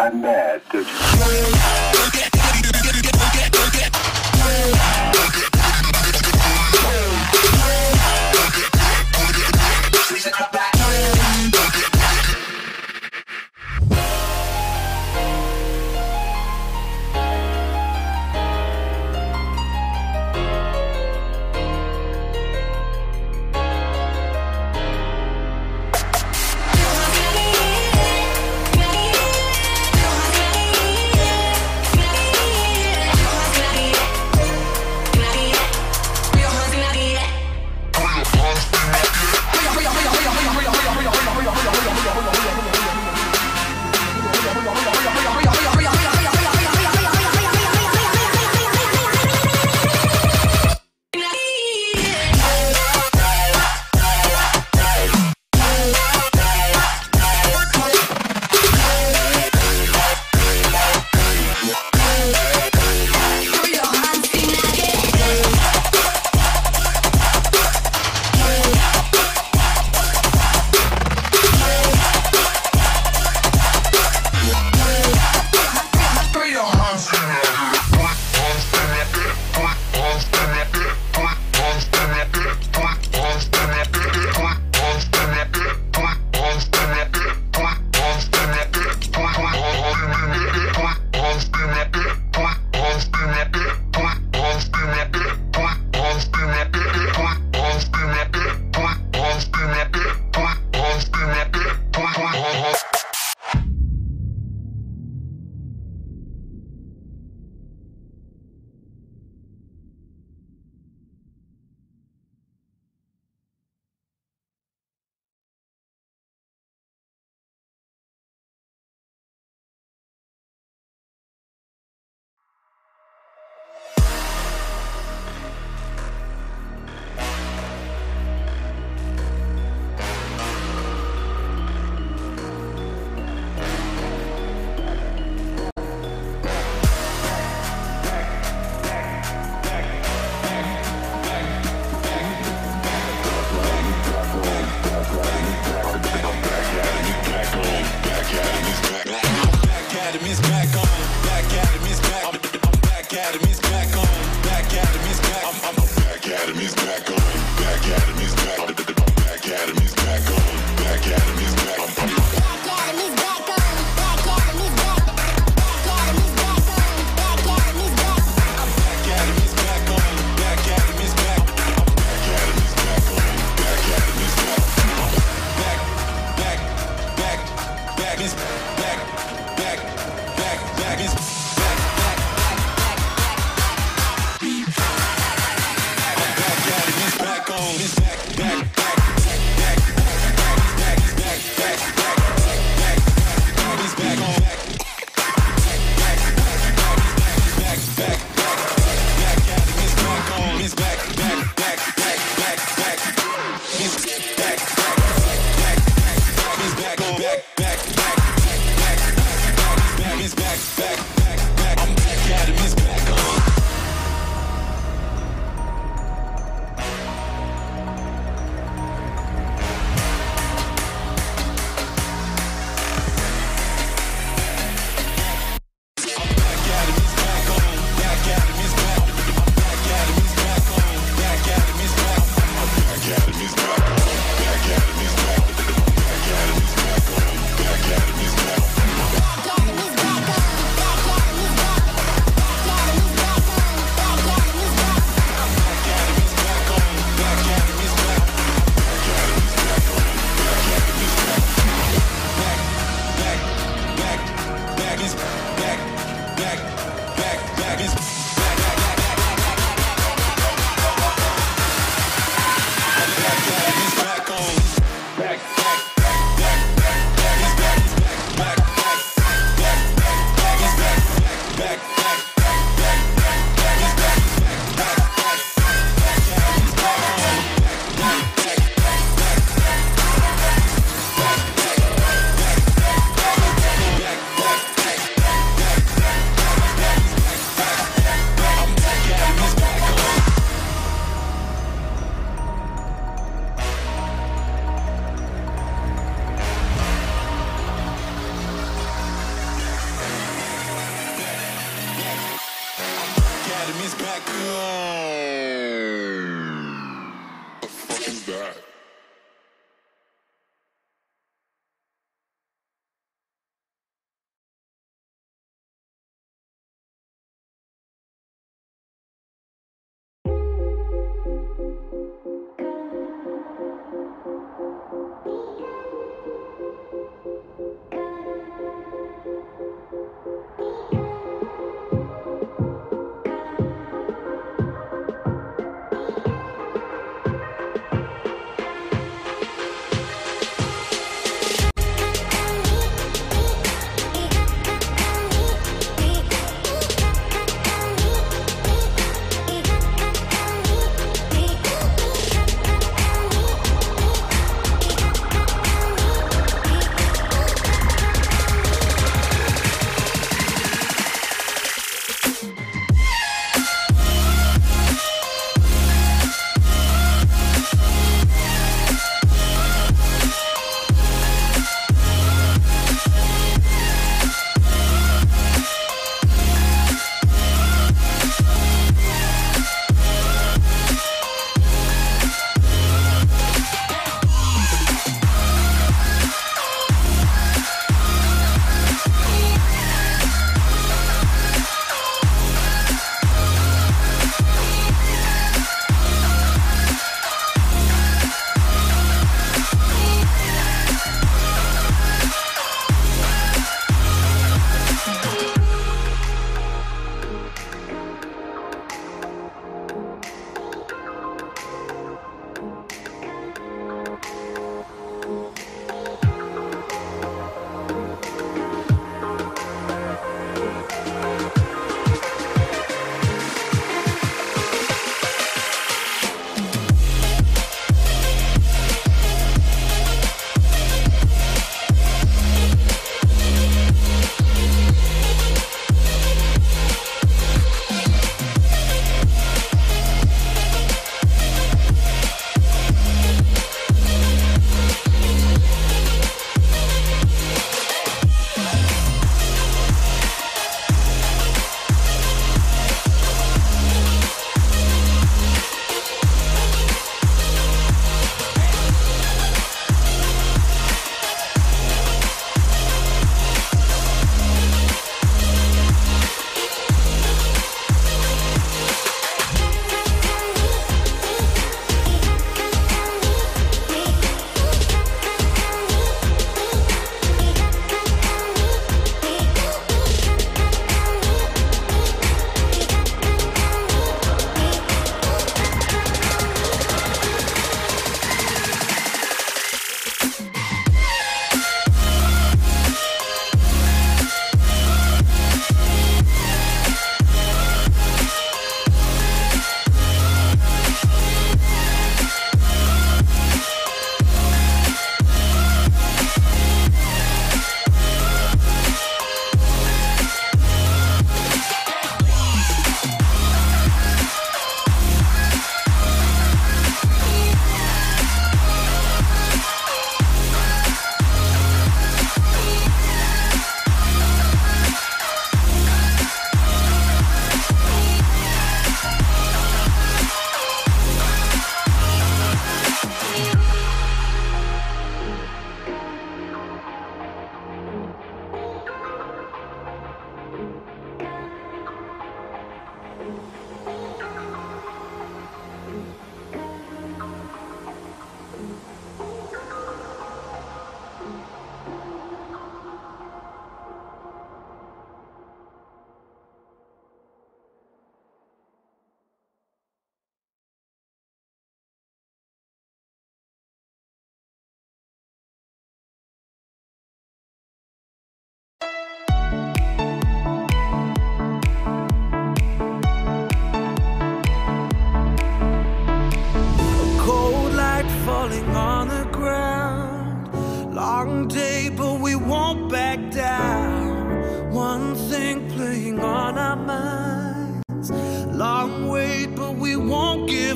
I'm mad, don't you?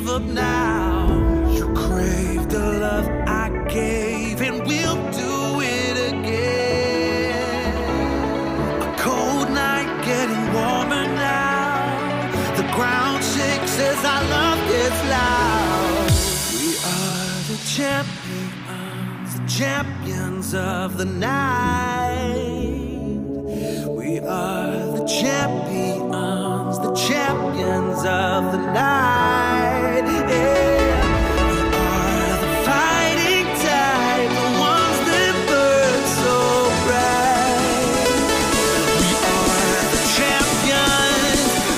give up now. You crave the love I gave, and we'll do it again. A cold night getting warmer now. The ground shakes as our love gets loud. We are the champions of the night. We are the champions of the night. Yeah. We are the fighting tide, the ones that burn so bright. We are the champions of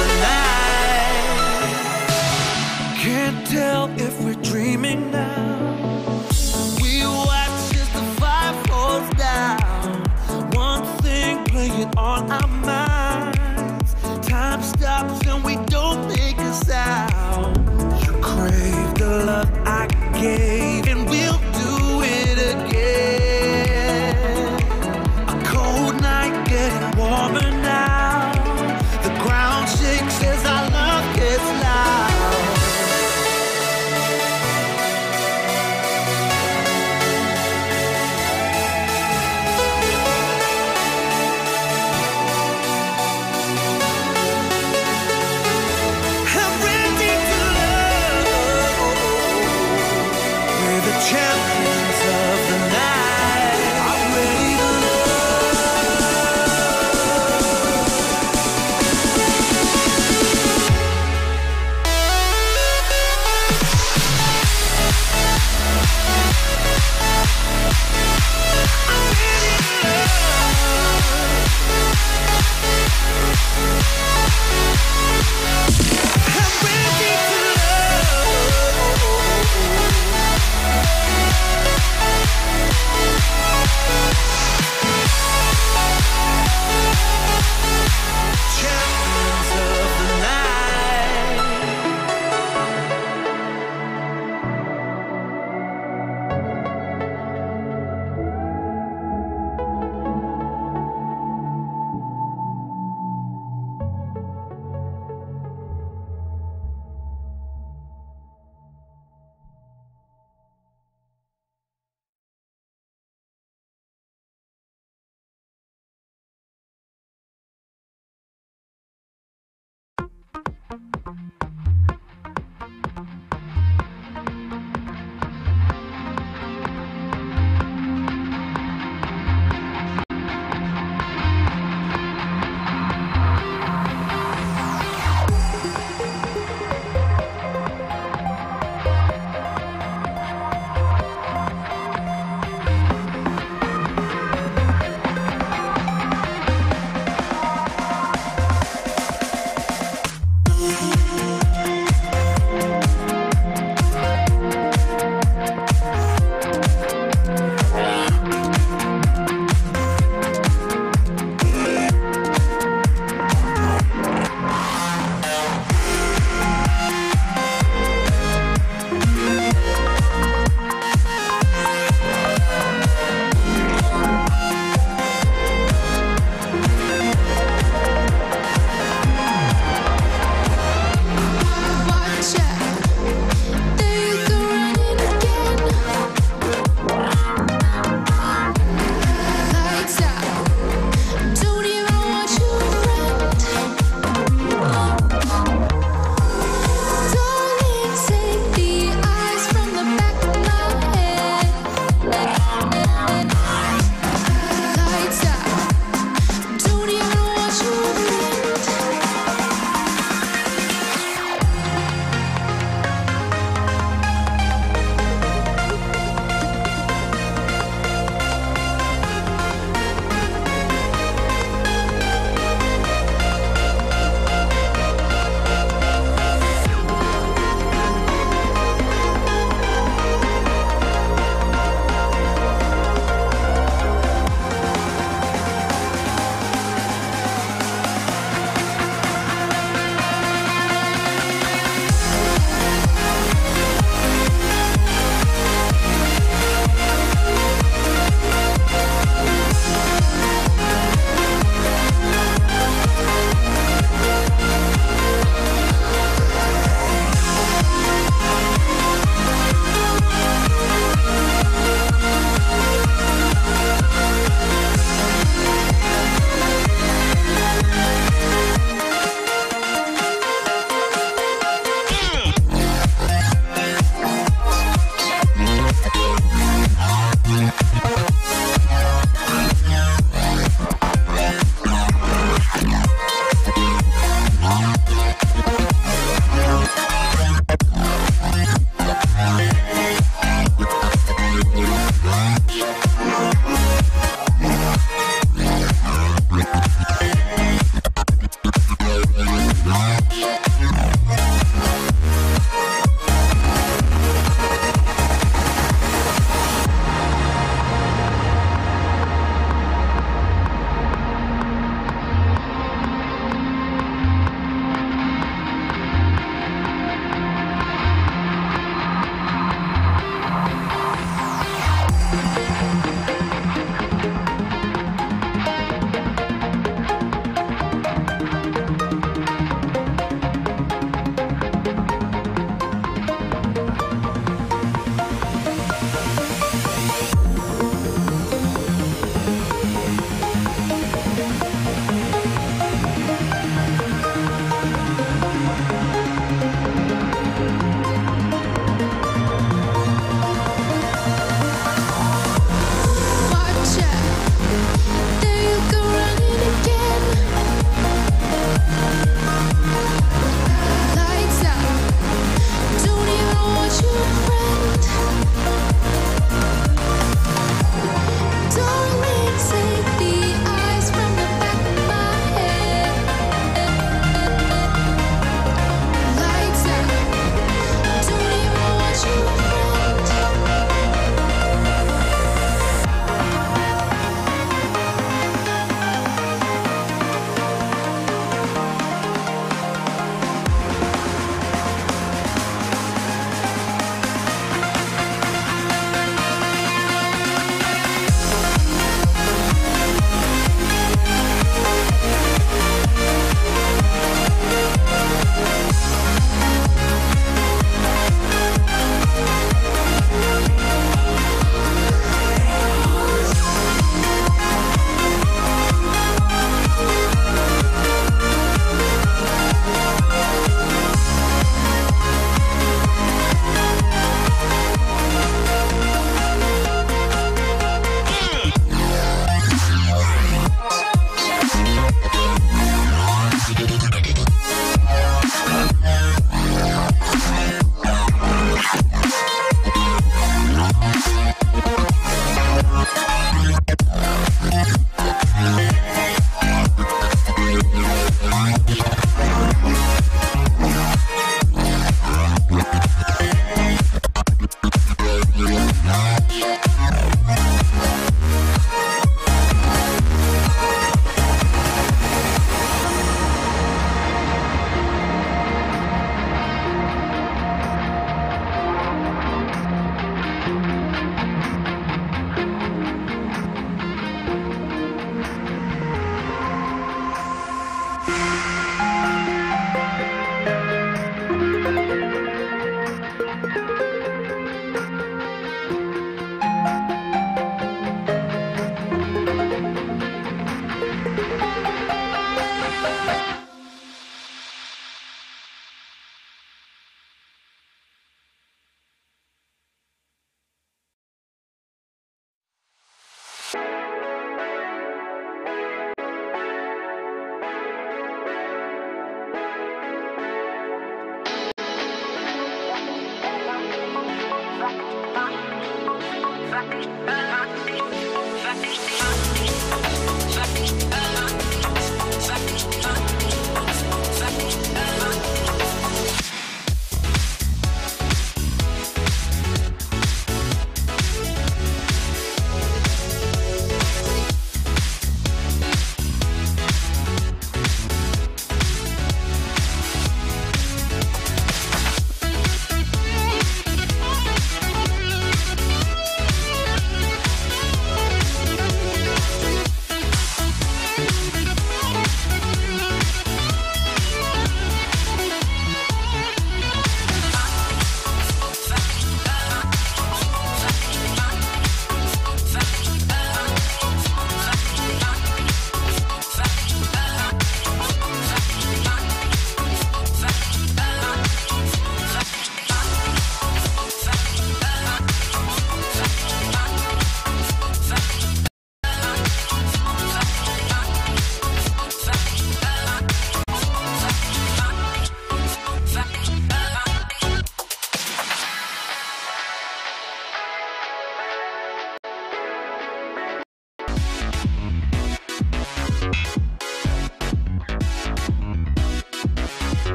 the night. Can't tell if we're dreaming now. We watch as the fire falls down. One thing playing on our minds. Time stops and we don't make a sound. You crave the love I gave, and we'll do it again. A cold night getting warmer now. The ground shakes as our love gets loud. Champions of the night. I'm ready to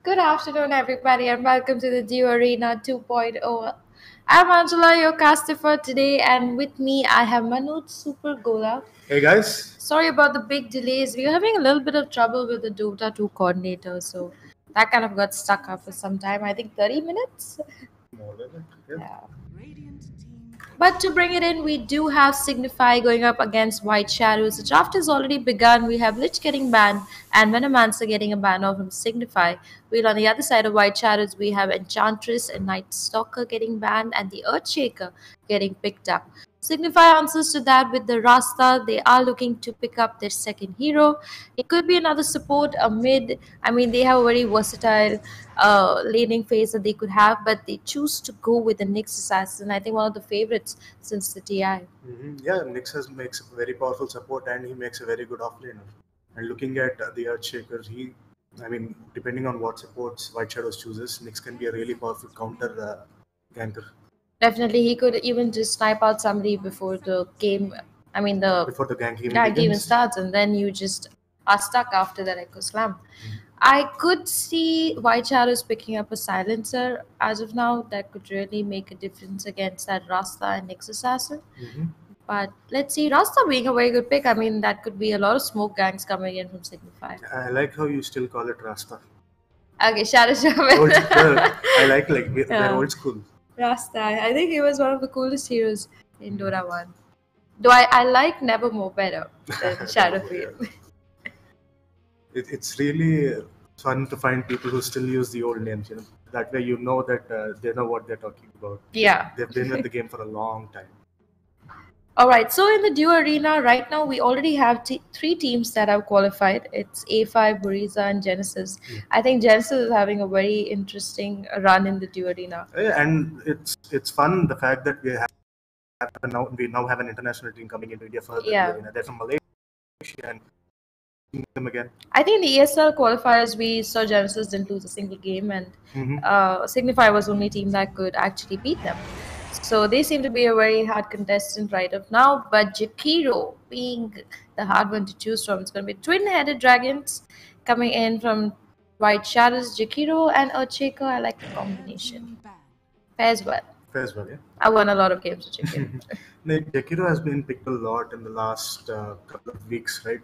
Good afternoon, everybody, and welcome to the Dew Arena 2.0. I'm Angela, your caster for today, and with me I have Manoj Super Gola. Hey guys. Sorry about the big delays. We were having a little bit of trouble with the Dota 2 coordinator, so that kind of got stuck up for some time. I think 30 minutes. More than it. Yeah. But to bring it in, we do have Signify going up against White Shadows. The draft has already begun. We have Lich getting banned and Venomancer getting a ban off from Signify. While on the other side of White Shadows, we have Enchantress and Night Stalker getting banned and the Earthshaker getting picked up. Signify answers to that with the Rasta. They are looking to pick up their second hero. It could be another support, a mid. I mean, they have a very versatile laning phase that they could have, but they choose to go with the Nyx Assassin. I think one of the favorites since the TI. Yeah, Nyx makes a very powerful support and he makes a very good offlaner. And looking at the Earthshaker, depending on what supports White Shadows chooses, Nyx can be a really powerful counter ganker. Definitely, he could even just snipe out somebody before the game. Before the gank even starts, and then you just are stuck after that Echo Slam. I could see White Shadows picking up a silencer as of now. That could really make a difference against that Rasta and Nyx Assassin. But let's see, Rasta being a very good pick. I mean, that could be a lot of smoke gangs coming in from Signify. I like how you still call it Rasta. Okay, Shadow Shaman. I like they're old school. Rasta. I think he was one of the coolest heroes in Dota 1. Though I like Nevermore better than Shadowfield. It's really fun to find people who still use the old names. That way you know that they know what they're talking about. Yeah. They've been at the game for a long time. Alright, so in the Dew Arena, right now we already have three teams that have qualified. It's A5, Buriza, and Genesis. I think Genesis is having a very interesting run in the Dew Arena. Yeah, and it's fun the fact that we now have an international team coming into India for the Dew Arena. They're from Malaysia and them again. I think in the ESL qualifiers we saw Genesis didn't lose a single game, and Signify was the only team that could actually beat them. So they seem to be a very hard contestant right up now. But Jakiro being the hard one to choose from. It's going to be twin-headed dragons coming in from White Shadows. Jakiro and Earthshaker, I like the combination. Pairs well. Yeah. I won a lot of games with Jakiro. Jakiro has been picked a lot in the last couple of weeks, right?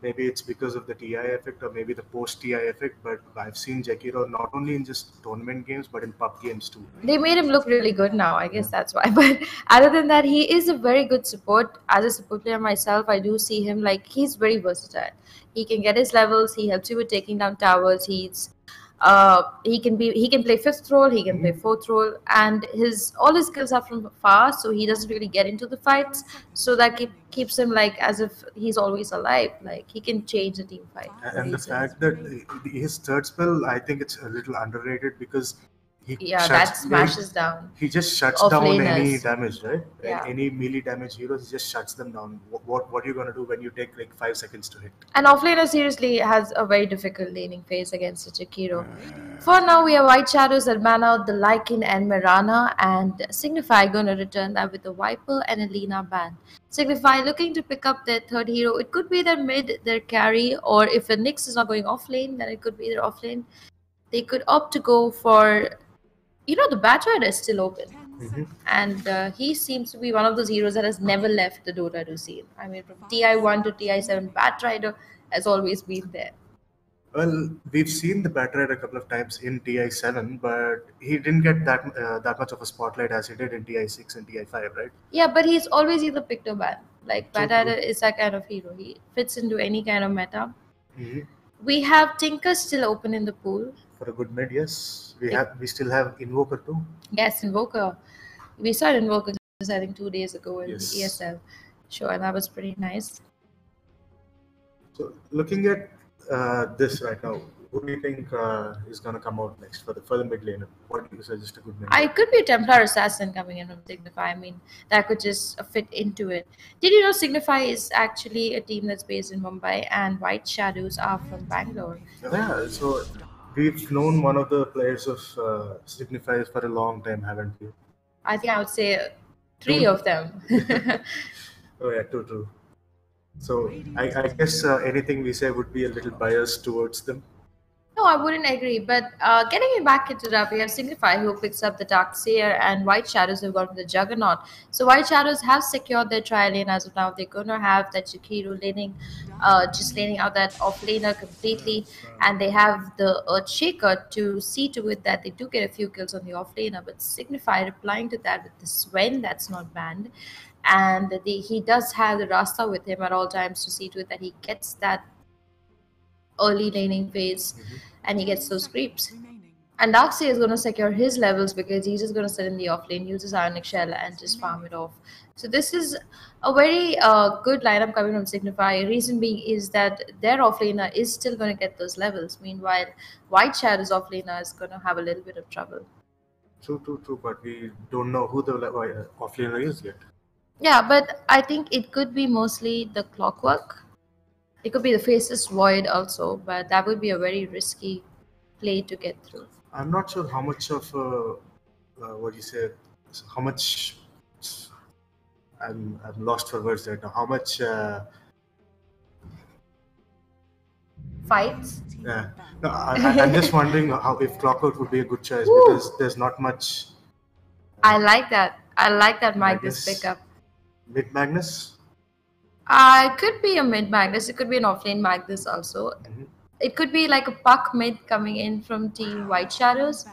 Maybe it's because of the TI effect or maybe the post-TI effect, but I've seen Jakiro not only in just tournament games but in pub games too. They made him look really good now. I guess that's why. But other than that, he is a very good support. As a support player myself, I do see him like he's very versatile. He can get his levels. He helps you with taking down towers. He can play fifth role, he can play fourth role, and all his skills are from far, so he doesn't really get into the fights. So that keeps him like as if he's always alive. Like he can change the team fight. And the fact that his third spell, I think it's a little underrated because that smashes down. He just shuts down any damage, right? Yeah. Any melee damage heroes, he just shuts them down. What are you gonna do when you take like 5 seconds to hit? And offlaner seriously has a very difficult laning phase against the Jakiro. For now, we have White Shadows that ban out the Lycan and Mirana, and Signify gonna return that with the Viper and a Lina ban. Signify looking to pick up their third hero. It could be their mid, their carry, or if a Nyx is not going off lane, then it could be their off lane. They could opt to go for. The Batrider is still open. And he seems to be one of those heroes that has never left the Dota 2 scene. I mean, from TI1 to TI7, Batrider has always been there. Well, we've seen the Batrider a couple of times in TI7, but he didn't get that much of a spotlight as he did in TI6 and TI5, right? Yeah, but he's always either picked or banned. Like, Batrider is that kind of hero. He fits into any kind of meta. We have Tinker still open in the pool. For a good mid, yes. We still have Invoker too. Yes, Invoker. We saw Invoker just I think 2 days ago in the ESL. Sure, that was pretty nice. So looking at this right now, who do you think is gonna come out next for the mid lane? What do you suggest a good mid? I could be a Templar Assassin coming in from Signify. I mean, that could just fit into it. Did you know Signify is actually a team that's based in Mumbai and White Shadows are from Bangalore? Yeah, so we've known one of the players of Signify for a long time, haven't we? I think I would say 3 of them. Oh yeah, true. So I guess anything we say would be a little biased towards them. No, I wouldn't agree. But getting it back into that, we have Signify who picks up the Dark Seer, and White Shadows have gone for the Juggernaut. So White Shadows have secured their trial lane as of now. They're going to have that Jakiro laning, just laning out that off laner completely, and they have the Earthshaker to see to it that they do get a few kills on the off laner. But Signify replying to that with the Sven that's not banned, and he does have the Rasta with him at all times to see to it that he gets that early laning phase and he gets those creeps. And Darkseid is going to secure his levels because he's just going to sit in the off lane, use his Ionic Shell, and just farm it off. So this is a very good lineup coming from Signify. Reason being is that their off laner is still going to get those levels. Meanwhile, White Shadow's off laner is going to have a little bit of trouble. True. But we don't know who the off laner is yet. Yeah, but I think it could be mostly the Clockwork. It could be the Faceless Void also, but that would be a very risky play to get through. I'm not sure how much of how much I'm lost for words right now. How much Fights? Yeah. No, I'm just wondering if Clockwork would be a good choice because there's not much. I like that. I like that Magnus pickup. Mid Magnus? It could be a mid Magnus. It could be an offlane Magnus also. It could be like a puck mid coming in from Team White Shadows,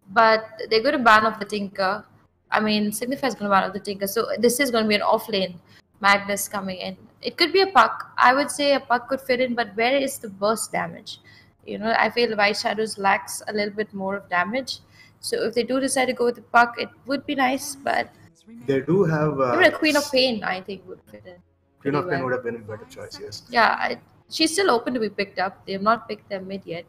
but they're going to ban off the Tinker. I mean, Signify is going to ban off the Tinker, so this is going to be an offlane Magnus coming in. It could be a puck. I would say a puck could fit in, but where is the burst damage? You know, I feel White Shadows lacks a little bit more of damage. So if they do decide to go with the puck, it would be nice, but they do have even a Queen of Pain, I think, would fit in. Queen of Pain would have been a better choice, yes. Yeah, she's still open to be picked up. They have not picked their mid yet.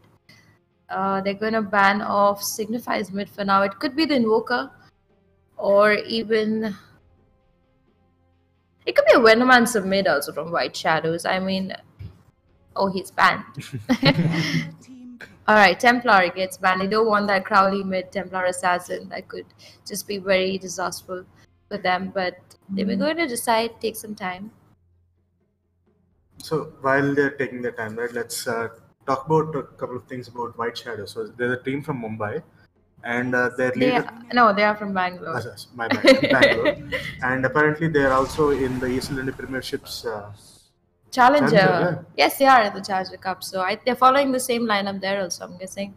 They're going to ban off Signify's mid for now. It could be the Invoker, or even it could be a Venomancer mid also from White Shadows. I mean, oh, he's banned. Alright, Templar gets banned. They don't want that Crowley mid Templar Assassin. That could just be very disastrous for them, but they were going to decide, take some time. So while they're taking their time, right, let's talk about a couple of things about White Shadow. So there's a team from Mumbai, and their leader. They are from Bangalore. My bad, Bangalore. And apparently they're also in the East Indian Premiership's Challenger. Yeah. Yes, they are at the Challenger Cup. So they're following the same lineup there also, I'm guessing.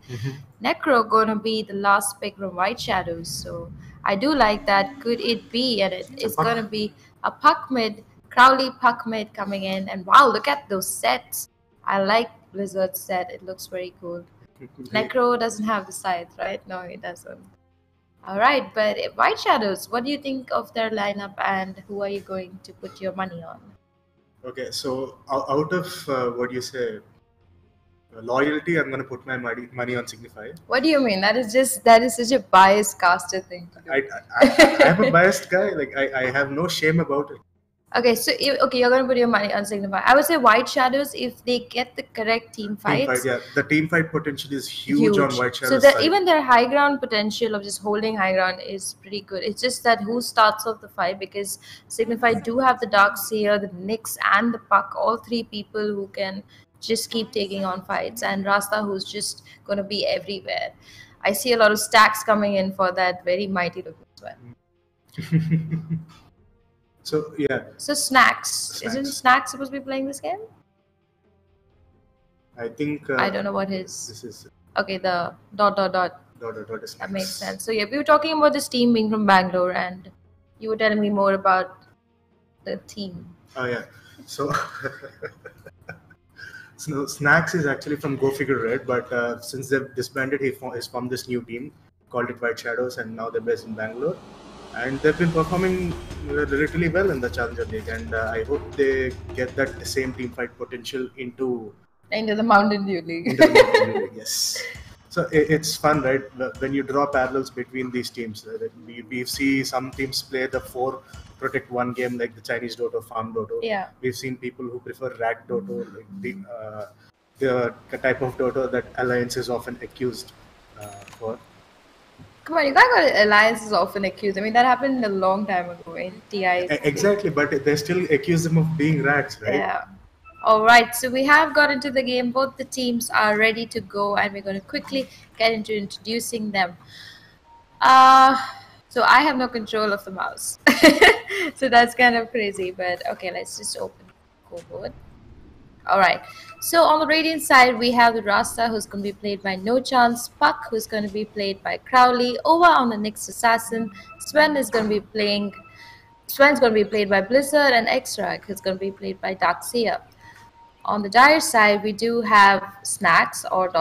Necro going to be the last pick from White Shadows. So I do like that. Could it be? And it's going to be a puck mid, Crowley puck mid coming in. And wow, look at those sets. I like Blizzard's set. It looks very cool. Necro doesn't have the scythe, right? No, it doesn't. All right, but White Shadows, what do you think of their lineup and who are you going to put your money on? Okay, so out of loyalty, I'm going to put my money on Signify. What do you mean? That is such a biased caster thing to do. I'm a biased guy. Like I have no shame about it. Okay, so you're going to put your money on Signify. I would say White Shadows, if they get the correct team fights. The team fight potential is huge on White Shadows. So even their high ground potential of just holding high ground is pretty good. It's just that who starts off the fight, because Signify do have the Dark Seer, the Nyx, and the Puck, all three people who can just keep taking on fights, and Rasta, who's just going to be everywhere. I see a lot of stacks coming in for that very mighty looking sweat. So yeah. So Snacks. Isn't Snacks supposed to be playing this game? I think. I don't know what his. This is. Okay, the ... That makes sense. So yeah, we were talking about this team being from Bangalore, and you were telling me more about the team. Oh yeah. So. So Snacks is actually from Go Figure Red, but since they've disbanded, he's formed this new team called it White Shadows, and now they're based in Bangalore. And they've been performing relatively well in the Challenger League, and I hope they get that same team fight potential into the Mountain Dew League. Yes. So it's fun, right? When you draw parallels between these teams, we see some teams play the 4 protect 1 game like the Chinese Dota, Farm Dota. Yeah. We've seen people who prefer Rack Dota, like the type of Dota that Alliance is often accused for. Come on, you guys got Alliance is often accused. I mean, that happened a long time ago in TI. Exactly, but they still accuse them of being rats, right? Yeah. Alright, so we have got into the game. Both the teams are ready to go, and we're going to quickly get into introducing them. Uh, so I have no control of the mouse. So that's kind of crazy, but okay, let's just open Cobalt. Alright, so on the Radiant side, we have the Rasta, who's going to be played by No Chance, Puck, who's going to be played by Crowley, Ova on the Nyx Assassin, Sven's going to be played by Blizzard, and Extract, who's going to be played by Darkseer. On the Dire side, we do have Snacks or ...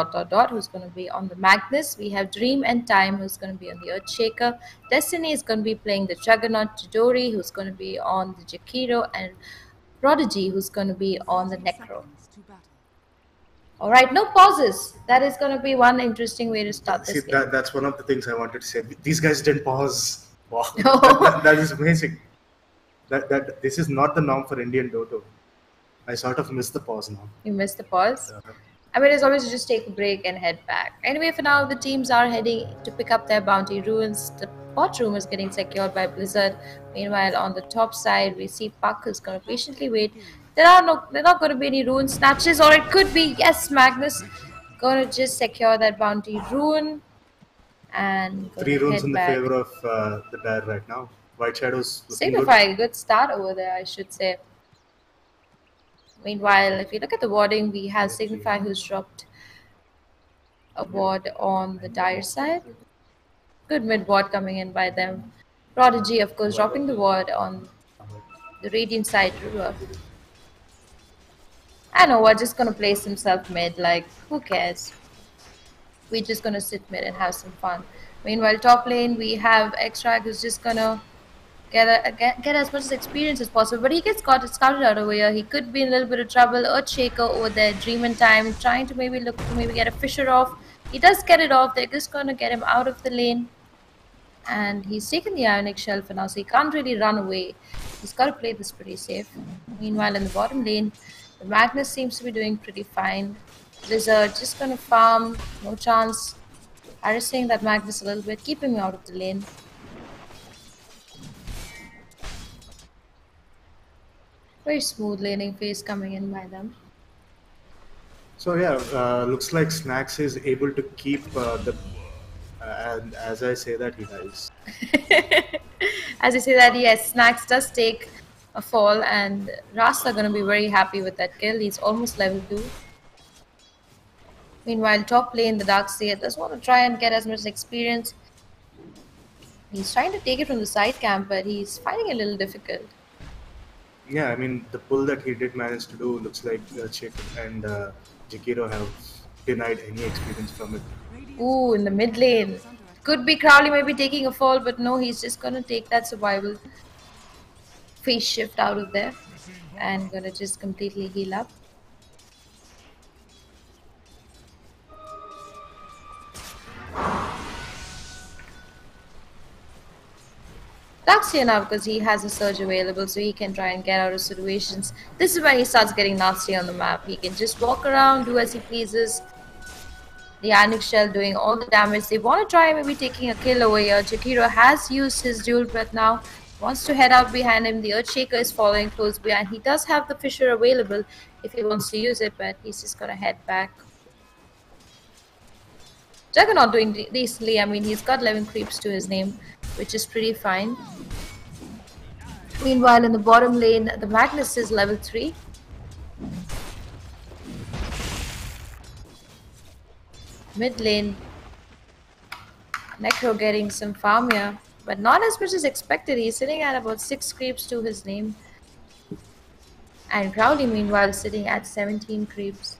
who's going to be on the Magnus. We have Dream and Time, who's going to be on the Earthshaker. Destiny is going to be playing the Juggernaut. Chidori, who's going to be on the Jakiro, and Prodigy, who's going to be on the Necro. Alright, no pauses. That is going to be one interesting way to start this game. That's one of the things I wanted to say. These guys didn't pause. Wow, No. that is amazing. That this is not the norm for Indian Dota. I sort of missed the pause now. You missed the pause? I mean, it's always just take a break and head back. Anyway, for now, the teams are heading to pick up their bounty ruins. The bot room is getting secured by Blizzard. Meanwhile, on the top side, we see Puck is going to patiently wait. There are not going to be any rune snatches, or it could be, yes, Magnus going to just secure that bounty rune. And 3 runes in the back. favor of the Dire right now. White Shadows looking Signify, good start over there, I should say. Meanwhile, if you look at the warding, we have Signify, who's dropped a ward on the Dire side. Good mid ward coming in by them. Prodigy, of course, dropping the ward on the Radiant side. I know, we're just going to place himself mid, like, who cares? We're just going to sit mid and have some fun. Meanwhile, top lane, we have Extract, who's just going to get as much experience as possible, but he gets scouted out over here. He could be in a little bit of trouble. Earthshaker over there, Dream in Time, trying to maybe get a Fisher off. He does get it off. They're just going to get him out of the lane, and he's taken the Ionic Shell for now, so he can't really run away. He's got to play this pretty safe. Meanwhile, in the bottom lane, the Magnus seems to be doing pretty fine. Blizzard just going to farm, No Chance, harassing that Magnus a little bit, keeping him out of the lane. Very smooth laning phase coming in by them. So yeah, looks like Snacks is able to keep the. And as I say that, he dies. As you say that, yes, Snacks does take a fall, and Rasta going to be very happy with that kill. He's almost level 2. Meanwhile, top lane, the Darkseer does want to try and get as much experience. He's trying to take it from the side camp, but he's finding it a little difficult. Yeah, I mean, the pull that he did manage to do looks like Chick and Jakiro have denied any experience from it. Ooh, in the mid lane. Could be Crowley maybe taking a fall, but no, he's just going to take that survival phase shift out of there and going to just completely heal up. Darkseer now, because he has a surge available, so he can try and get out of situations. This is where he starts getting nasty on the map. He can just walk around, do as he pleases. The Ionic Shell doing all the damage. They want to try maybe taking a kill over here. Jakiro has used his dual breath now. Wants to head out behind him. The Earthshaker is following close behind. He does have the Fisher available if he wants to use it, but he's just going to head back. Juggernaut doing decently. I mean, he's got 11 creeps to his name, which is pretty fine. Meanwhile, in the bottom lane, the Magnus is level 3. Mid lane, Necro getting some farm here, but not as much as expected. He's sitting at about 6 creeps to his name. And Crowley, meanwhile, sitting at 17 creeps.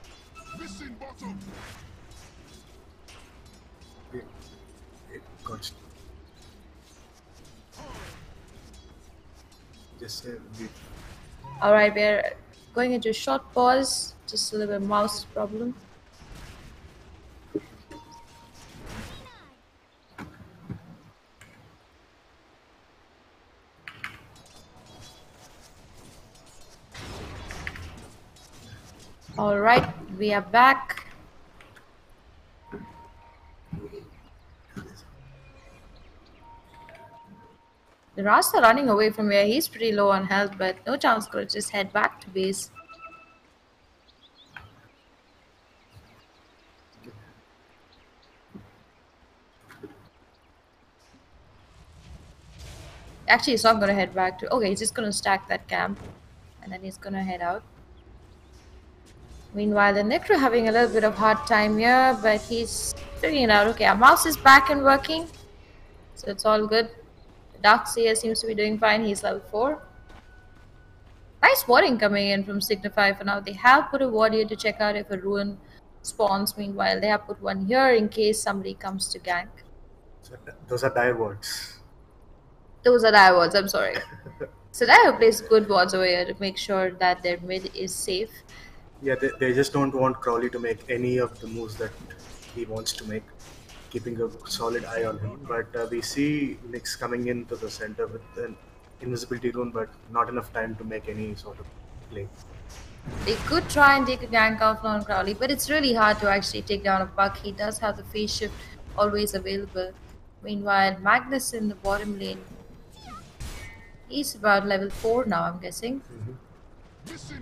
Gotcha. Alright, we're going into a short pause. Just a little bit mouse problem. Alright, we are back. The Rasta running away from here. He's pretty low on health, but No Chance could just head back to base. Actually, he's not going to head back to... Okay, he's just going to stack that camp. And then he's going to head out. Meanwhile, the Necro having a little bit of hard time here, but he's figuring it out. Okay, our mouse is back and working. So it's all good. Dark Seer seems to be doing fine. He's level 4. Nice warding coming in from Signify for now. They have put a ward here to check out if a ruin spawns. Meanwhile, they have put one here in case somebody comes to gank. So those are dire wards. Those are dire wards, I'm sorry. So they have placed good wards over here to make sure that their mid is safe. Yeah, they just don't want Crowley to make any of the moves that he wants to make, keeping a solid eye on him. But we see Nyx coming into the center with an invisibility rune, but not enough time to make any sort of play. They could try and take a gank off on Crowley, but it's really hard to actually take down a Puck. He does have the phase shift always available. Meanwhile, Magnus in the bottom lane, he's about level 4 now, I'm guessing.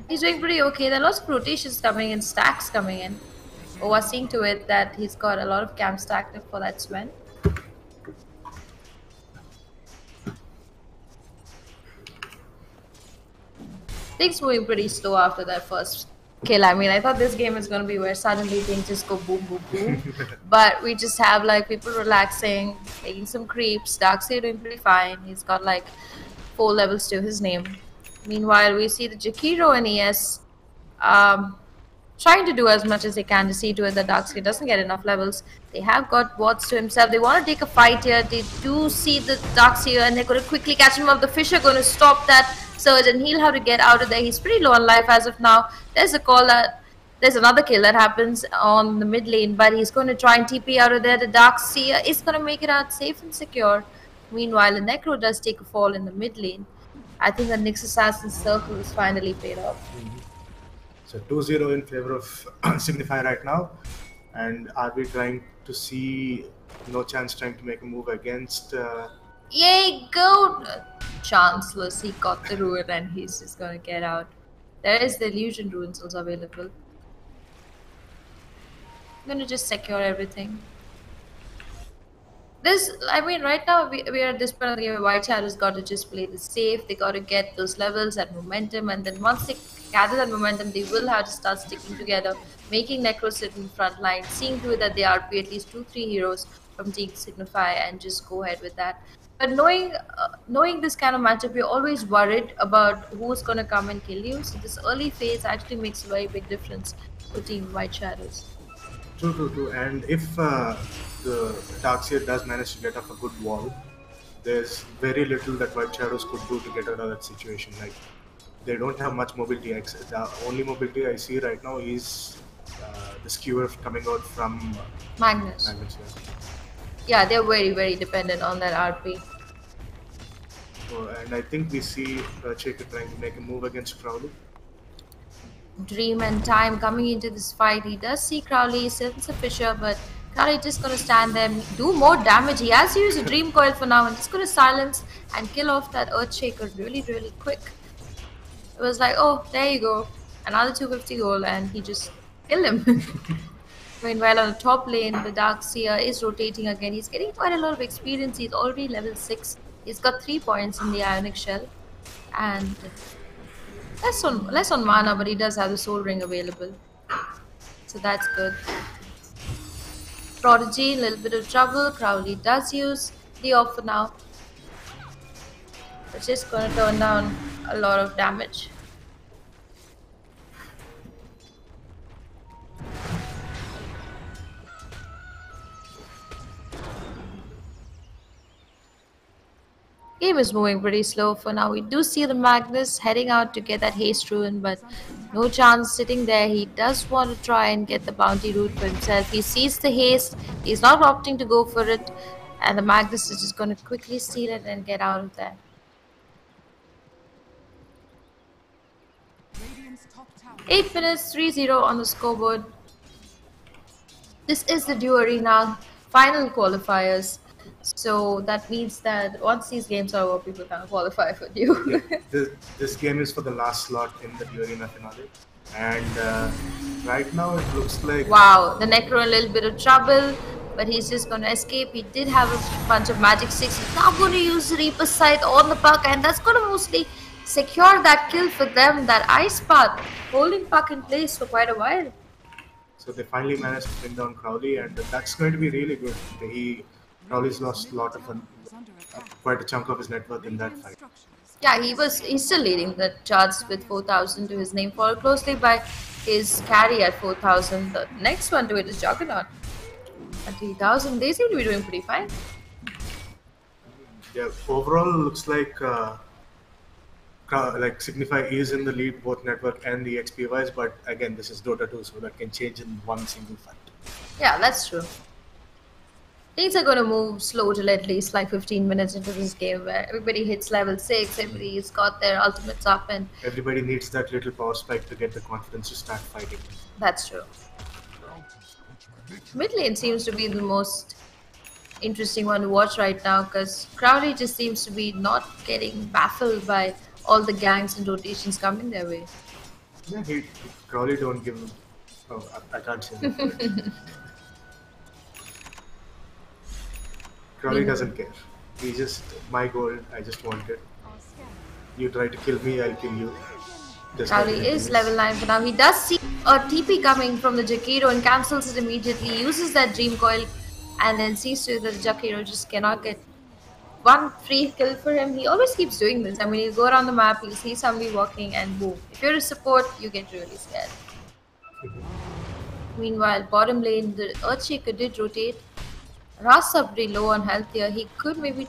He's doing pretty okay. There are lots of rotations coming in, stacks coming in. Owa seeing to it that he's got a lot of camp stacked up for that Sven. Things moving pretty slow after that first kill. I mean, I thought this game is going to be where suddenly things just go boom, boom, boom. But we just have like people relaxing, taking some creeps. Darkseid doing pretty fine. He's got like 4 levels to his name. Meanwhile, we see the Jakiro and ES trying to do as much as they can to see to it that Darkseid doesn't get enough levels. They have got wards to himself. They want to take a fight here. They do see the Darkseid and they're going to quickly catch him up. The Fish are going to stop that surge and he'll have to get out of there. He's pretty low on life as of now. There's a call that there's another kill that happens on the mid lane, but he's going to try and TP out of there. The Darkseid is going to make it out safe and secure. Meanwhile, the Necro does take a fall in the mid lane. I think the Nyx Assassin's Circle is finally paid off. So 2-0 in favor of Signify right now. And are we trying to see no chance trying to make a move against... Yay, go! Chanceless, he got the ruin and he's just gonna get out. There is the illusion ruins also available. I'm gonna just secure everything. I mean, right now we are at this point of the game where White Shadow's got to just play the safe. They got to get those levels and momentum, and then once they gather that momentum, they will have to start sticking together, making Necro sit in front line, seeing to it that they RP at least 2-3 heroes from Team Signify, and just go ahead with that. But knowing this kind of matchup, you're always worried about who's going to come and kill you. So this early phase actually makes a very big difference for Team White Shadows. True. And if the Darkseid does manage to get off a good wall, there's very little that White Shadows could do to get out of that situation. Like, they don't have much mobility. The only mobility I see right now is the skewer coming out from Magnus. Yeah, they're very, very dependent on that RP. And I think we see Shaker trying to make a move against Crowley. Dream and Time coming into this fight. He does see Crowley, sends a Fisher, but Crowley just gonna stand there and do more damage. He has used a Dream Coil for now and just gonna silence and kill off that Earthshaker really, really quick. It was like, oh, there you go. Another 250 gold and he just killed him. Meanwhile, on the top lane, the Darkseid is rotating again. He's getting quite a lot of experience. He's already level 6. He's got 3 points in the Ionic Shell. And less on mana, but he does have the Soul Ring available. So that's good. Prodigy, a little bit of trouble. Crowley does use the off for now. It's just going to turn down a lot of damage. Game is moving pretty slow for now. We do see the Magnus heading out to get that haste rune, but no chance sitting there. He does want to try and get the bounty route for himself. He sees the haste. He's not opting to go for it. And the Magnus is just going to quickly steal it and get out of there. 8 minutes, 3-0 on the scoreboard. This is the Dew Arena final qualifiers. So that means that once these games are over, people can qualify for Dew. This game is for the last slot in the Dew Arena finale. And right now it looks like... Wow, the Necro in a little bit of trouble. but he's just gonna escape. He did have a bunch of magic sticks. He's now going to use Reaper's Scythe on the Puck, and that's gonna mostly secure that kill for them. That ice path holding Puck in place for quite a while. So they finally managed to bring down Crowley, and that's going to be really good. Crowley's lost a lot of quite a chunk of his net worth in that fight. Yeah, he's still leading the charts with 4,000 to his name, followed closely by his carry at 4,000. The next one to it is Juggernaut at 3,000. They seem to be doing pretty fine. Yeah, overall looks like Signify is in the lead, both network and the XP wise, but again, this is Dota 2, so that can change in one single fight. Yeah, that's true. Things are going to move slow till at least like 15 minutes into this game, where everybody hits level 6, everybody's got their ultimates up, and everybody needs that little power spike to get the confidence to start fighting. That's true. Mid lane seems to be the most interesting one to watch right now, because Crowley just seems to be not getting baffled by all the ganks and rotations coming their way. Yeah, Crowley don't give... Oh, I can't say that. Crowley doesn't care. He just, my goal, I just want it. You try to kill me, I'll kill you. Crowley is level 9 for now. He does see a TP coming from the Jakiro and cancels it immediately, uses that Dream Coil, and then sees to that the Jakiro just cannot get one free kill for him. He always keeps doing this. I mean, he'll go around the map, he'll see somebody walking, and boom. If you're a support, you get really scared. Meanwhile, bottom lane, the Earthshaker did rotate. Rasa pretty low on health here. He could maybe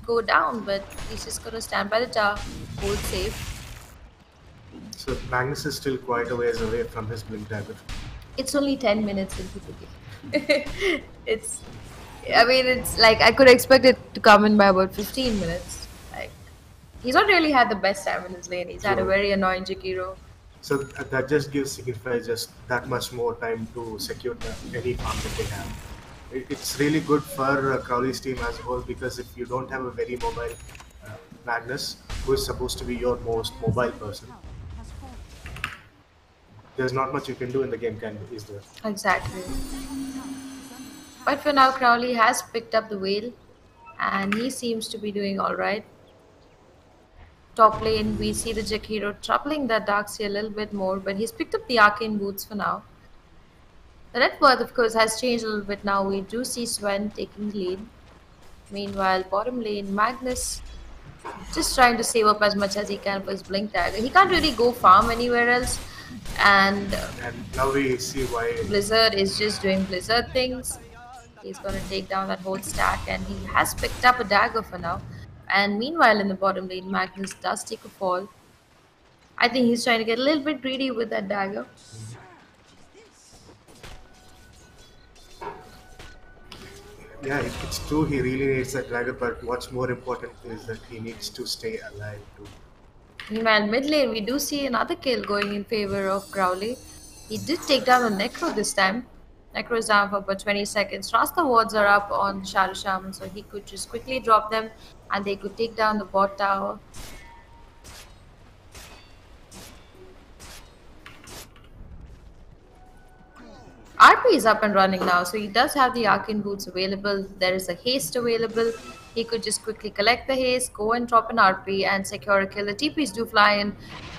go down, but he's just gonna stand by the tower, hold safe. So Magnus is still quite a ways away from his Blink Dagger. It's only 10 minutes into the game. It's like I could expect it to come in by about 15 minutes. Like, he's not really had the best time in his lane. He's had a very annoying Jakiro. So that just gives Signify just that much more time to secure any farm that they have. It's really good for Crowley's team as a whole, because if you don't have a very mobile Magnus, who is supposed to be your most mobile person, there's not much you can do in the game, is there? Exactly. But for now, Crowley has picked up the whale, and he seems to be doing alright. Top lane, we see the Jakiro troubling that Darkseer a little bit more, but he's picked up the Arcane Boots for now. The net worth, of course, has changed a little bit now. We do see Sven taking the lead. Meanwhile, bottom lane, Magnus just trying to save up as much as he can for his Blink Dagger. He can't really go farm anywhere else. And now we see why Blizzard is just doing Blizzard things. He's going to take down that whole stack, and he has picked up a dagger for now. And meanwhile, in the bottom lane, Magnus does take a fall. I think he's trying to get a little bit greedy with that dagger. Yeah, it's true, he really needs that dagger, but what's more important is that he needs to stay alive too. Meanwhile, mid lane, we do see another kill going in favor of Crowley. He did take down the Necro this time. Necro is down for about 20 seconds. Rasta wards are up on Shadow Shaman, so he could just quickly drop them and they could take down the bot tower. RP is up and running now, so he does have the Arcane Boots available. There is a haste available. He could just quickly collect the haste, go and drop an RP and secure a kill. The TPs do fly in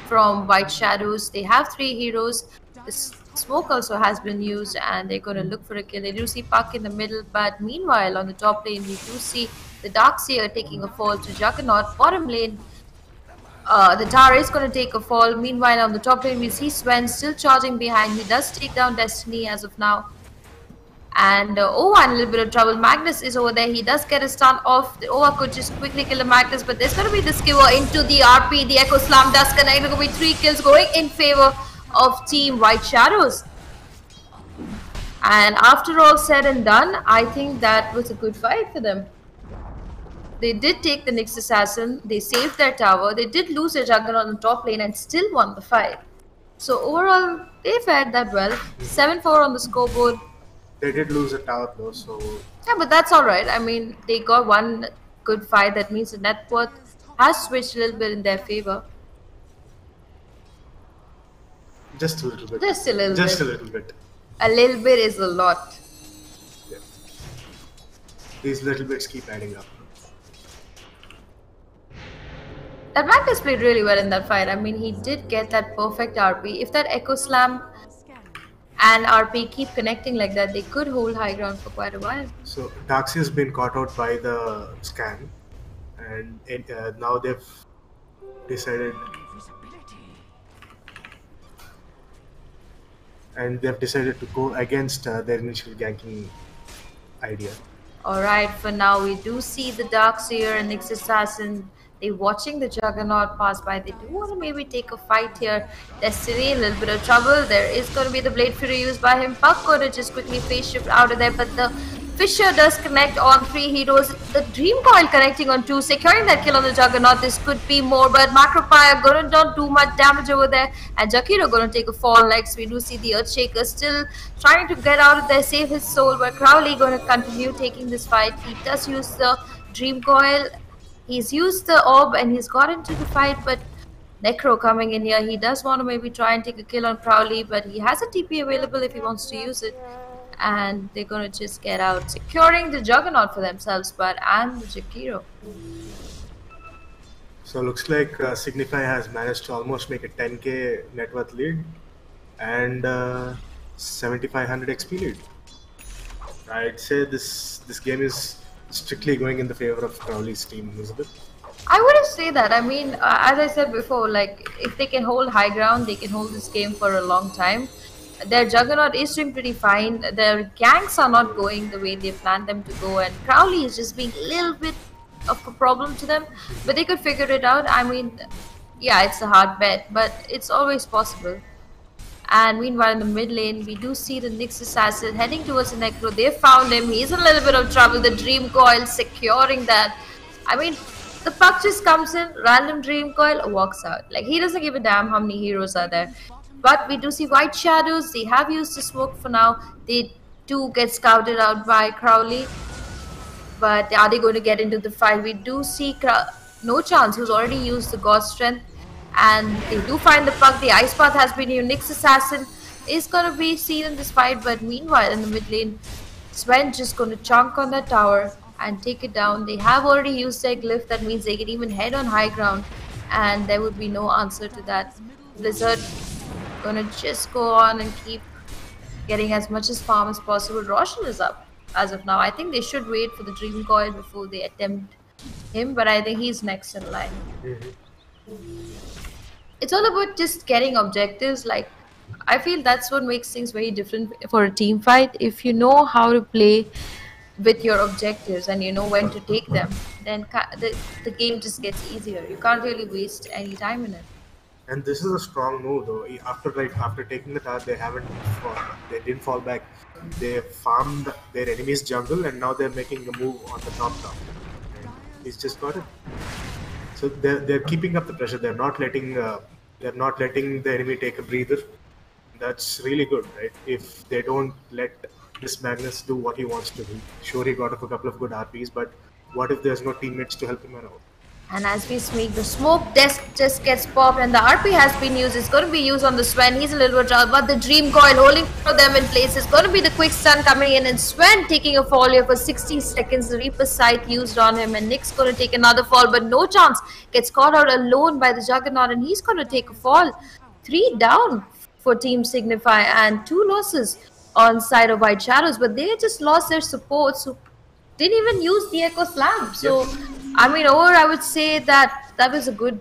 from White Shadows. They have 3 heroes. The smoke also has been used and they're going to look for a kill. They do see Puck in the middle, but meanwhile on the top lane we do see the Darkseer taking a fall to Juggernaut. Bottom lane, the tower is going to take a fall. Meanwhile, on the top lane, we see Sven still charging behind. He does take down Destiny as of now. And Ova in a little bit of trouble. Magnus is over there. He does get a stun off. The Ova could just quickly kill the Magnus, but there's going to be the skewer into the RP. The Echo Slam does connect. There going to be 3 kills going in favor of Team White Shadows. And after all said and done, I think that was a good fight for them. They did take the Nyx Assassin, they saved their tower, they did lose their Juggernaut on the top lane and still won the fight. So overall, they fared that well. 7-4 on the scoreboard. They did lose a tower though, so... Yeah, but that's alright. I mean, they got one good fight. That means the net worth has switched a little bit in their favor. Just a little bit. Just a little bit. Just a little bit. A little bit is a lot. Yeah. these little bits keep adding up. That Magnus played really well in that fight. I mean, he did get that perfect RP. If that Echo Slam and RP keep connecting like that, they could hold high ground for quite a while. So Darkseid has been caught out by the scan, and now they've decided to go against their initial ganking idea. Alright, for now we do see the Darkseer and Nyx Assassin. They're watching the Juggernaut pass by. They do want to maybe take a fight here. Destiny, a little bit of trouble. There is going to be the Blade Fury used by him. Puck going to just quickly phase shift out of there, but the Fisher does connect on 3 heroes. The Dream Coil connecting on 2, securing that kill on the Juggernaut. This could be more, but Macropire gonna not do much damage over there. And Jakiro gonna take a fall next. We do see the Earthshaker still trying to get out of there, save his soul, but Crowley gonna continue taking this fight. He does use the Dream Coil. He's used the Orb and he's got into the fight, but Necro coming in here. He does want to maybe try and take a kill on Crowley, but he has a TP available if he wants to use it. And they're gonna just get out, securing the Juggernaut for themselves, and the Jakiro. So looks like Signify has managed to almost make a 10k net worth lead and 7500 XP lead. I'd say this game is strictly going in the favor of Crowley's team, Elizabeth. I wouldn't say that. I mean, as I said before, like if they can hold high ground, they can hold this game for a long time. Their Juggernaut is doing pretty fine. Their ganks are not going the way they planned them to go, and Crowley is just being a little bit of a problem to them, but they could figure it out. I mean, yeah, it's a hard bet, but it's always possible. And meanwhile, in the mid lane, we do see the Nyx Assassin heading towards the Necro. They found him. He's in a little bit of trouble. The Dream Coil securing that. I mean, the Puck just comes in, random Dream Coil, walks out. Like, he doesn't give a damn how many heroes are there. But we do see White Shadows. They have used the smoke for now. They do get scouted out by Crowley. But are they going to get into the fight? We do see No Chance, who's already used the God Strength. And they do find the Puck. The Ice Path has been used. Nyx Assassin is going to be seen in this fight. But meanwhile, in the mid lane, Sven just going to chunk on that tower and take it down. They have already used their glyph. That means they can even head on high ground. And there would be no answer to that. Blizzard gonna just go on and keep getting as much as farm as possible. Roshan is up as of now. I think they should wait for the Dream Coil before they attempt him, but I think he's next in line. It's all about just getting objectives. Like, I feel that's what makes things very different for a team fight. If you know how to play with your objectives and you know when to take them, then the game just gets easier. You can't really waste any time in it. And this is a strong move, though. After taking the tower, they didn't fall back. They farmed their enemy's jungle, and now they're making a move on the top tower. And he's just got it. So they're keeping up the pressure. They're not letting the enemy take a breather. That's really good, right? If they don't let this Magnus do what he wants to do. Sure, he got up a couple of good RPs, but what if there's no teammates to help him around? And as we speak, the smoke desk just gets popped and the RP has been used. It's going to be used on the Sven. He's a little bit trouble, but the Dream Coil holding for them in place. It's going to be the quick stun coming in, and Sven taking a fall here for 60 seconds. The Reaper Sight used on him, and Nick's going to take another fall, but No Chance gets caught out alone by the Juggernaut, and he's going to take a fall. 3 down for Team Signify and 2 losses on side of White Shadows, but they just lost their support, so didn't even use the Echo Slam. So, I mean, I would say that was a good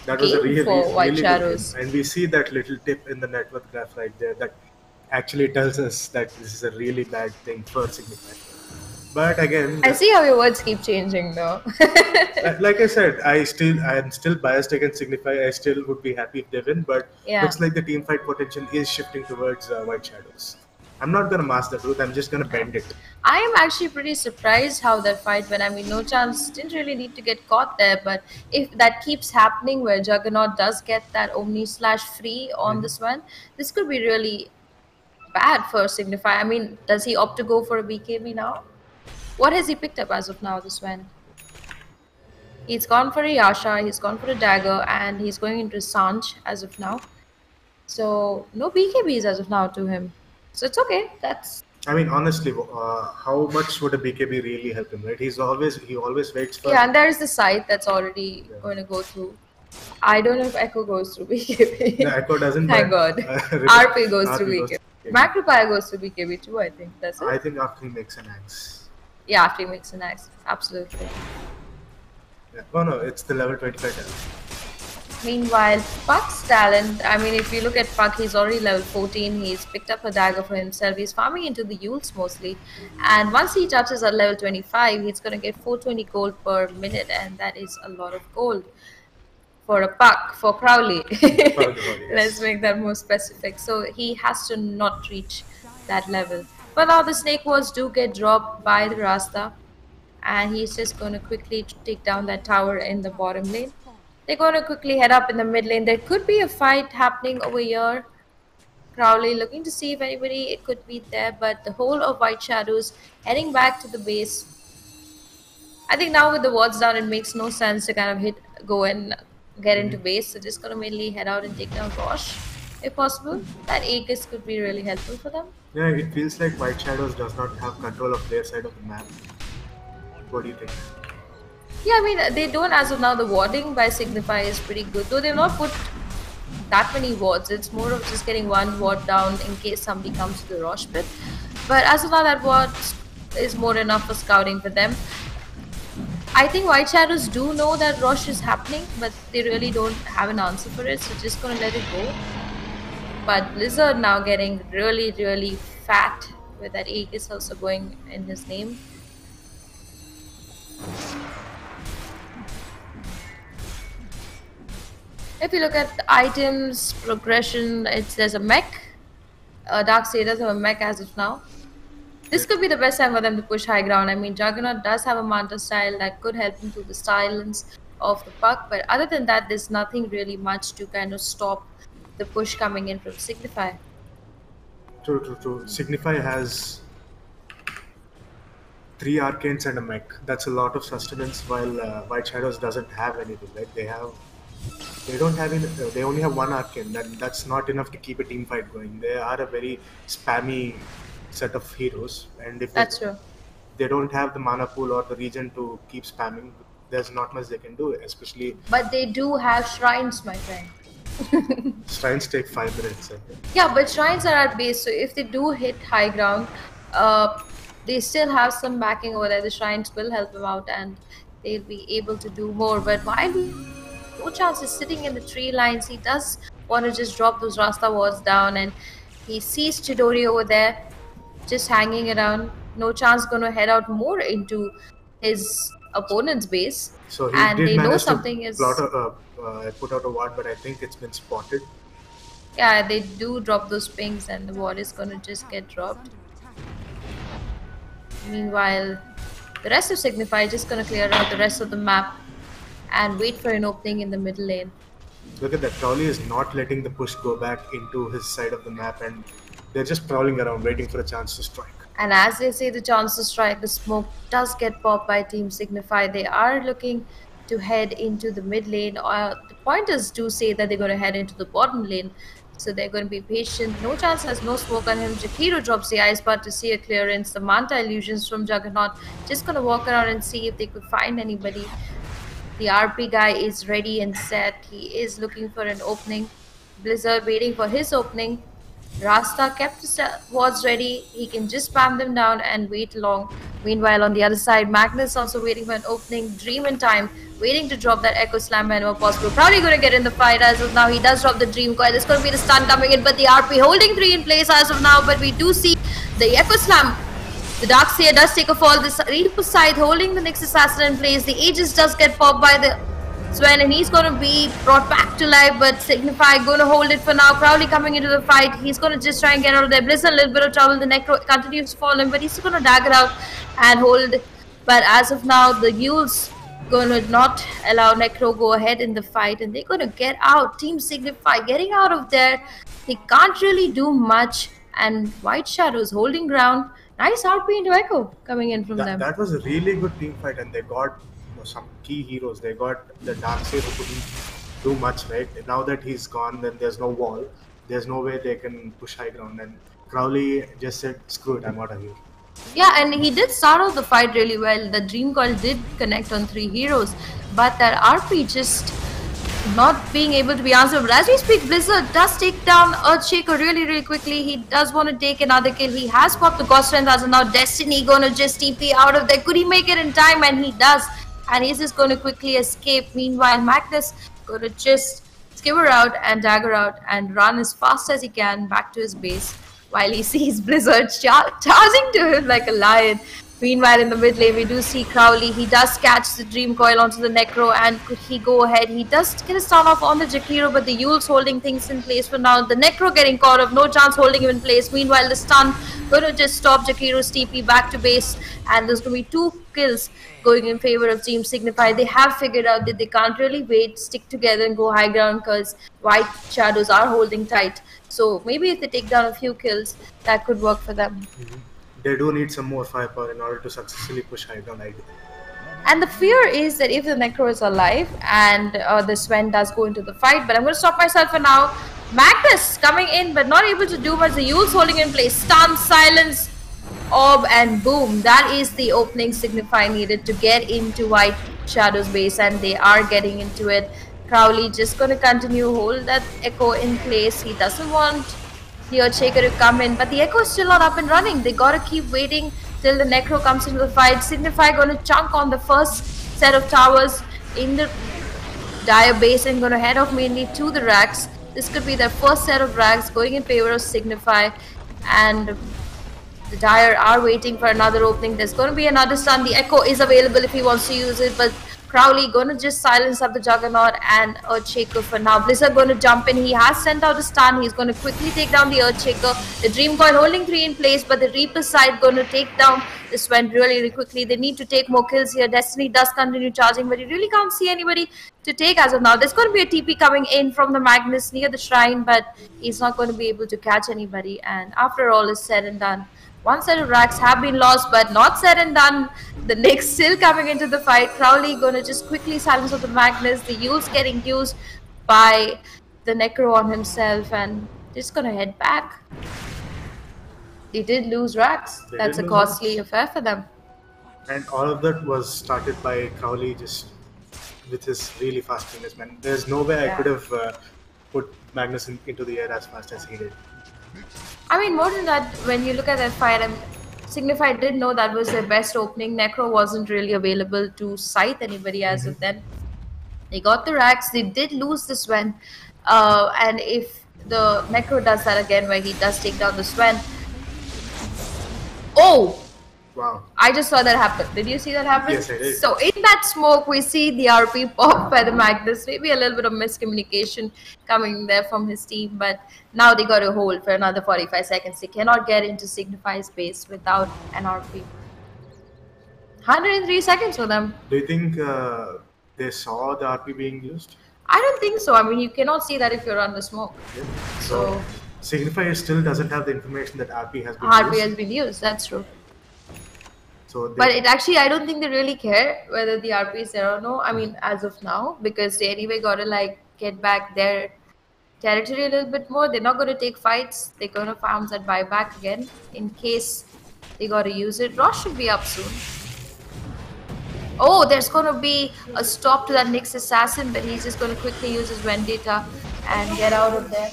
game for White Shadows. And we see that little tip in the net worth graph right there that actually tells us that this is a really bad thing for Signify. But again, I see how your words keep changing, though. like I said, I am still biased against Signify. I still would be happy if they win, but looks like the team fight potential is shifting towards White Shadows. I'm not going to mask the truth, I'm just going to bend it. I am actually pretty surprised how that fight went. I mean, No Chance didn't really need to get caught there, but if that keeps happening where Juggernaut does get that Omni Slash free on this one, this could be really bad for Signify. I mean, does he opt to go for a BKB now? What has he picked up as of now, this one? He's gone for a Yasha, he's gone for a Dagger, and he's going into Sanj as of now. So, no BKBs as of now to him. So it's okay. I mean, honestly, how much would a BKB really help him, right? He always waits for. Yeah, and there is the site that's already Yeah. going to go through. I don't know if Echo goes through BKB. The Echo doesn't. Thank but, God. RP goes through RP goes BKB. through BKB. Macropie goes through BKB too, I think. That's it. I think after he makes an axe. Yeah, after he makes an axe. Absolutely. Yeah. Oh no, it's the level 25 talent. Meanwhile, Puck's talent, I mean, if you look at Puck, he's already level 14. He's picked up a dagger for himself. He's farming into the Yules mostly. And once he touches at level 25, he's going to get 420 gold per minute. And that is a lot of gold for a Puck, for Crowley. Yes. Let's make that more specific. So he has to not reach that level. But now the Snake Walls do get dropped by the Rasta. And he's just going to quickly take down that tower in the bottom lane. They're going to quickly head up in the mid lane. There could be a fight happening over here. Crowley looking to see if anybody it could be there, but the whole of White Shadows heading back to the base. I think now with the wards down, it makes no sense to kind of go and get into base. So just going to mainly head out and take down Rosh if possible. That Aegis could be really helpful for them. Yeah, it feels like White Shadows does not have control of their side of the map. What do you think? Yeah, I mean, they don't as of now. The warding by Signify is pretty good, though they've not put that many wards. It's more of just getting one ward down in case somebody comes to the Rosh pit. But as of now, that ward is more enough for scouting for them. I think White Shadows do know that Rosh is happening, but they really don't have an answer for it, so just gonna let it go. But Blizzard now getting really, really fat with that Aegis also going in his name. If you look at the items, progression, there's a mech. Darkseid does have a mech as of now. This could be the best time for them to push high ground. I mean, Juggernaut does have a Manta style that could help him through the silence of the Puck. But other than that, there's nothing really much to kind of stop the push coming in from Signify. True. Signify has 3 arcanes and a mech. That's a lot of sustenance, while White Shadows doesn't have anything. Right? They only have 1 arcane. That's not enough to keep a team fight going. They are a very spammy set of heroes, and if That's true. they don't have the mana pool or the region to keep spamming, there's not much they can do, especially. But they do have shrines, my friend. Shrines take 5 minutes. Yeah, but shrines are at base, so if they do hit high ground, they still have some backing over there. The shrines will help them out and they'll be able to do more. But while no chance is sitting in the tree lines, he does want to just drop those Rasta wards down, and he sees Chidori over there just hanging around. No chance going to head out more into his opponent's base. So he and did they know manage something to is put out a ward, but I think it's been spotted. Yeah, they do drop those pings and the ward is going to just get dropped. Meanwhile, the rest of Signify is just going to clear out the rest of the map and wait for an opening in the middle lane. Look at that, Crowley is not letting the push go back into his side of the map, and they're just prowling around waiting for a chance to strike. And as they say the chance to strike, the smoke does get popped by Team Signify. They are looking to head into the mid lane. The pointers do say that they're going to head into the bottom lane. So they're going to be patient. No chance has no smoke on him. Jakiro drops the ice bar to see a clearance. The Manta illusions from Juggernaut. Just going to walk around and see if they could find anybody. The RP guy is ready and set. He is looking for an opening. Blizzard waiting for his opening. Rasta kept his wards ready. He can just spam them down and wait long. Meanwhile, on the other side, Magnus also waiting for an opening. Dream in time, waiting to drop that Echo Slam whenever possible. Probably going to get in the fight as of now. He does drop the Dream Coil. There's going to be the stun coming in, but the RP holding 3 in place as of now. But we do see the Echo Slam. The Darkseer does take a fall. The Reaper Scythe holding the next assassin in place. The Aegis does get popped by the Sven, and he's going to be brought back to life, but Signify going to hold it for now. Crowley coming into the fight. He's going to just try and get out of there. Blizzard a little bit of trouble. The Necro continues to fall in, but he's going to dagger out and hold. But as of now, the Yules going to not allow Necro go ahead in the fight, and they're going to get out. Team Signify getting out of there. They can't really do much, and White Shadows holding ground. Nice RP into Echo coming in from them. That was a really good team fight, and they got some key heroes. They got the Darkseid who couldn't do much, right? Now that he's gone, then there's no wall. There's no way they can push high ground, and Crowley just said, "Screw it, I'm out of here." Yeah, and he did start off the fight really well. The Dream Coil did connect on 3 heroes, but that RP just not being able to be answered. But as we speak, Blizzard does take down Earthshaker really quickly. He does want to take another kill. He has popped the Ghost Strength as of now. Destiny gonna just TP out of there. Could he make it in time? And he does. And he's just gonna quickly escape. Meanwhile, Magnus gonna just skewer out and dagger out and run as fast as he can back to his base while he sees Blizzard charging to him like a lion. Meanwhile, in the mid lane, we do see Crowley. He does catch the Dream Coil onto the Necro, and could he go ahead? He does get a stun off on the Jakiro, but the Yule's holding things in place for now. The Necro getting caught up, no chance holding him in place. Meanwhile, the stun gonna just stop Jakiro's TP back to base, and there's gonna be 2 kills going in favor of Team Signify. They have figured out that they can't really wait, stick together and go high ground because White Shadows are holding tight. So maybe if they take down a few kills, that could work for them. They do need some more firepower in order to successfully push high ground, I guess. And the fear is that if the Necro is alive and the Sven does go into the fight, but I'm going to stop myself for now. Magnus coming in but not able to do much. The Yule's holding in place. Stun, silence, orb, and boom. That is the opening Signify needed to get into White Shadow's base, and they are getting into it. Crowley just going to continue hold that Echo in place. He doesn't want the Earthshaker to come in, but the Echo is still not up and running. They gotta keep waiting till the Necro comes into the fight. Signify gonna chunk on the first set of towers in the Dire base and gonna head off mainly to the Rags. This could be their first set of Rags going in favor of Signify, and the Dire are waiting for another opening. There's gonna be another stun. The Echo is available if he wants to use it, but Crowley gonna just silence up the Juggernaut and Earthshaker for now. Blizzard gonna jump in. He has sent out a stun. He's gonna quickly take down the Earthshaker. The Dream Coil holding 3 in place, but the Reaper side gonna take down this Sven really quickly. They need to take more kills here. Destiny does continue charging, but you really can't see anybody to take as of now. There's gonna be a TP coming in from the Magnus near the shrine, but he's not gonna be able to catch anybody. And after all is said and done, 1 set of racks have been lost, but not said and done. The Knicks still coming into the fight. Crowley gonna just quickly silence of the Magnus. The Yule's getting used by the Necro on himself, and just gonna head back. They did lose racks. That's a costly affair for them. And all of that was started by Crowley just with his really fast fingers, man. There's no way I could have put Magnus into the air as fast as he did. I mean, more than that, when you look at that fight, Signify did know that was their best opening. Necro wasn't really available to scythe anybody as of then. They got the racks. They did lose the Sven. And if the Necro does that again, where he does take down the Sven. Oh! Wow. I just saw that happen. Did you see that happen? Yes, I did. So in that smoke, we see the RP pop by the Magnus. Maybe a little bit of miscommunication coming there from his team, but now they got to hold for another 45 seconds. They cannot get into Signify's space without an RP. 103 seconds for them. Do you think they saw the RP being used? I don't think so. I mean, you cannot see that if you're under smoke. Yeah. So Signify still doesn't have the information that RP has been RP used. has been used. That's true. So But it actually, I don't think they really care whether the RP is there or no. I mean, as of now, because they anyway got to like get back their territory a little bit more. They're not going to take fights. They're going to farm that buyback again in case they got to use it. Ross should be up soon. Oh, there's going to be a stop to that Nyx assassin, but he's just going to quickly use his Vendetta and get out of there.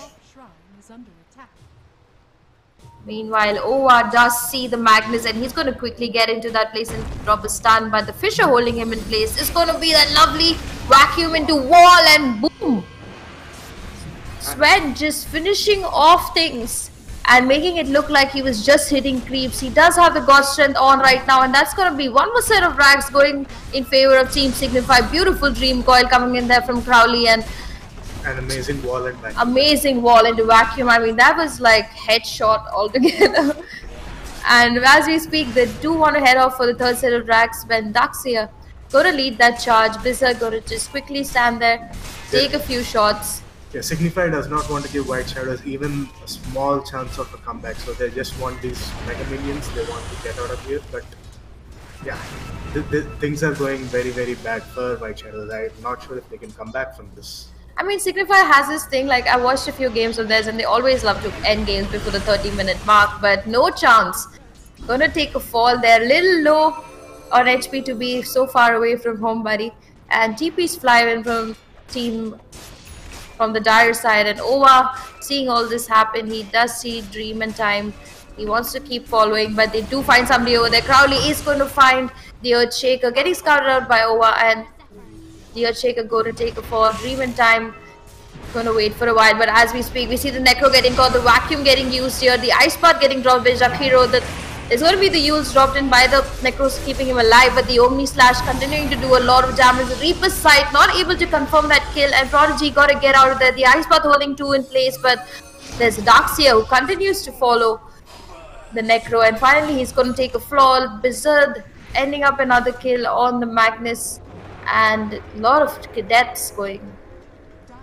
Meanwhile, OR does see the Magnus, and he's going to quickly get into that place and drop a stun, but the Fisher holding him in place is going to be that lovely vacuum into wall, and boom! Sven just finishing off things and making it look like he was just hitting creeps. He does have the God Strength on right now, and that's going to be one more set of rags going in favor of Team Signify. Beautiful Dream Coil coming in there from Crowley, and an amazing wall and vacuum. Amazing wall into vacuum. I mean, that was like headshot altogether. And as we speak, they do want to head off for the third set of drags when Daxia going to lead that charge. Blizzard going to just quickly stand there, take a few shots. Yeah, Signify does not want to give White Shadows even a small chance of a comeback, so they just want these mega minions. They want to get out of here, but yeah, things are going very, very bad for White Shadows. I'm not sure if they can come back from this. I mean, Signify has this thing, like I watched a few games of theirs and they always love to end games before the 30-minute mark, but no chance. Gonna take a fall. They're a little low on HP to be so far away from home, buddy. And TP's flying from team from the dire side, and Ova, seeing all this happen, he does see Dream and Time. He wants to keep following, but they do find somebody over there. Crowley is going to find the Earthshaker, getting scouted out by Ova, and the Earthshaker going to take a fall. Dream and Time going to wait for a while, but as we speak, we see the Necro getting caught, the Vacuum getting used here, the Ice Path getting dropped by Jakiro. There's going to be the Yules dropped in by the Necros, keeping him alive, but the Omni Slash continuing to do a lot of damage. The Reaper's Sight not able to confirm that kill, and Prodigy got to get out of there. The Ice Path holding 2 in place, but there's Darkseer who continues to follow the Necro, and finally he's going to take a fall. Blizzard ending up another kill on the Magnus, and a lot of deaths going.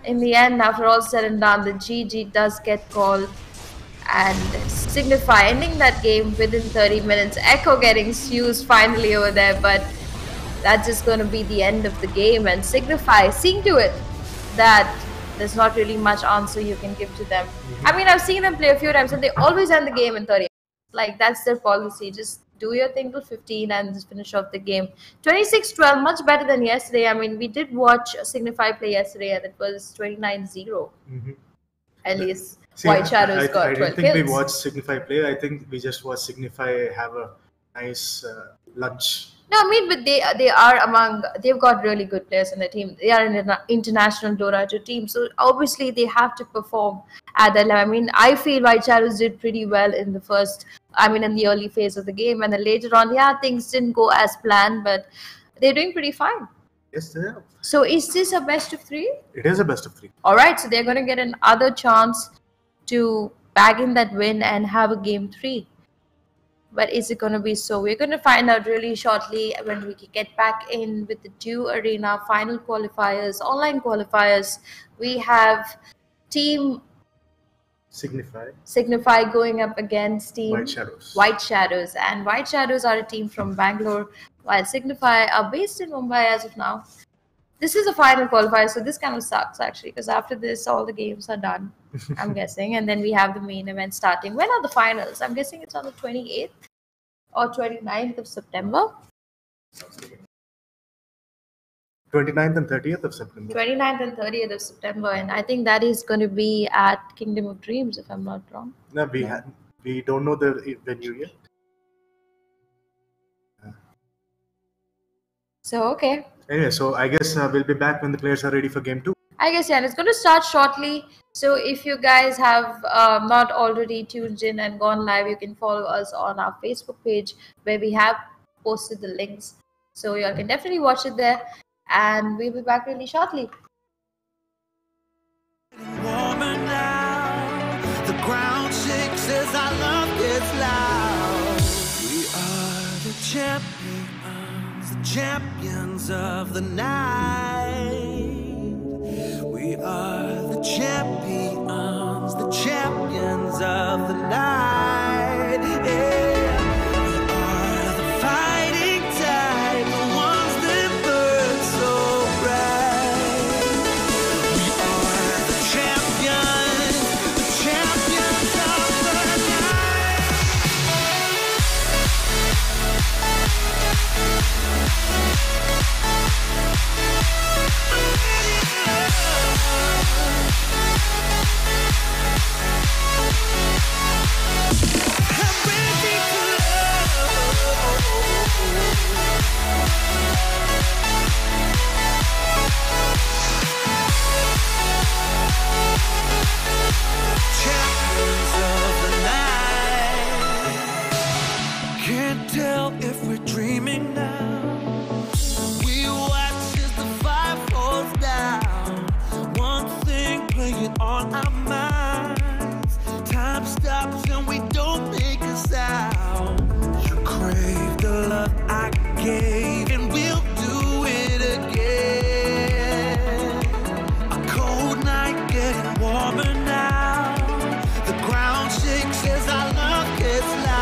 In the end, after all said and done, the GG does get called, and Signify ending that game within 30 minutes. Echo getting used finally over there, but that's just going to be the end of the game, and Signify seeing to it that there's not really much answer you can give to them. I mean, I've seen them play a few times and they always end the game in 30. Like, that's their policy. Just do your thing till 15 and just finish off the game. 26-12, much better than yesterday. I mean, we did watch Signify play yesterday and it was 29-0. At least White Shadows got 12 kills. I don't think we watched Signify play. I think we just watched Signify have a nice lunch. No, I mean, but they are among, they've got really good players in the team. They are in an international Dota 2 team. So obviously they have to perform at that level. I mean, I feel White Shadows did pretty well in the first, in the early phase of the game. And then later on, yeah, things didn't go as planned, but they're doing pretty fine. Yes, they are. So is this a best of 3? It is a best of 3. All right, so they're going to get another chance to bag in that win and have a game 3. But is it going to be so? We're going to find out really shortly when we get back in with the Dew Arena final qualifiers, online qualifiers. We have Team Signify going up against Team White Shadows. And White Shadows are a team from Bangalore, while Signify are based in Mumbai as of now. This is a final qualifier, so this kind of sucks actually, because after this, all the games are done, I'm guessing. And then we have the main event starting. When are the finals? I'm guessing it's on the 28th or 29th of September. 29th and 30th of September. 29th and 30th of September. And I think that is going to be at Kingdom of Dreams, if I'm not wrong. No, we don't know the venue yet. So, okay. Anyway, so I guess we'll be back when the players are ready for game 2. I guess, yeah, and it's going to start shortly. So if you guys have not already tuned in and gone live, you can follow us on our Facebook page where we have posted the links. So you all can definitely watch it there, and we'll be back really shortly. Warmer now, the ground shakes as our love gets loud. We are the champions of the night. We are the champions of the night. Yeah. We are the fighting tide, the ones that burn so bright. We are the champions of the night. Can't tell if we're dreaming now. We watch as the fire falls down. One thing playing on our minds. Time stops and we don't make a sound. You crave the love I gave, and we'll do it again. A cold night getting warmer now. The ground shakes as our love gets loud.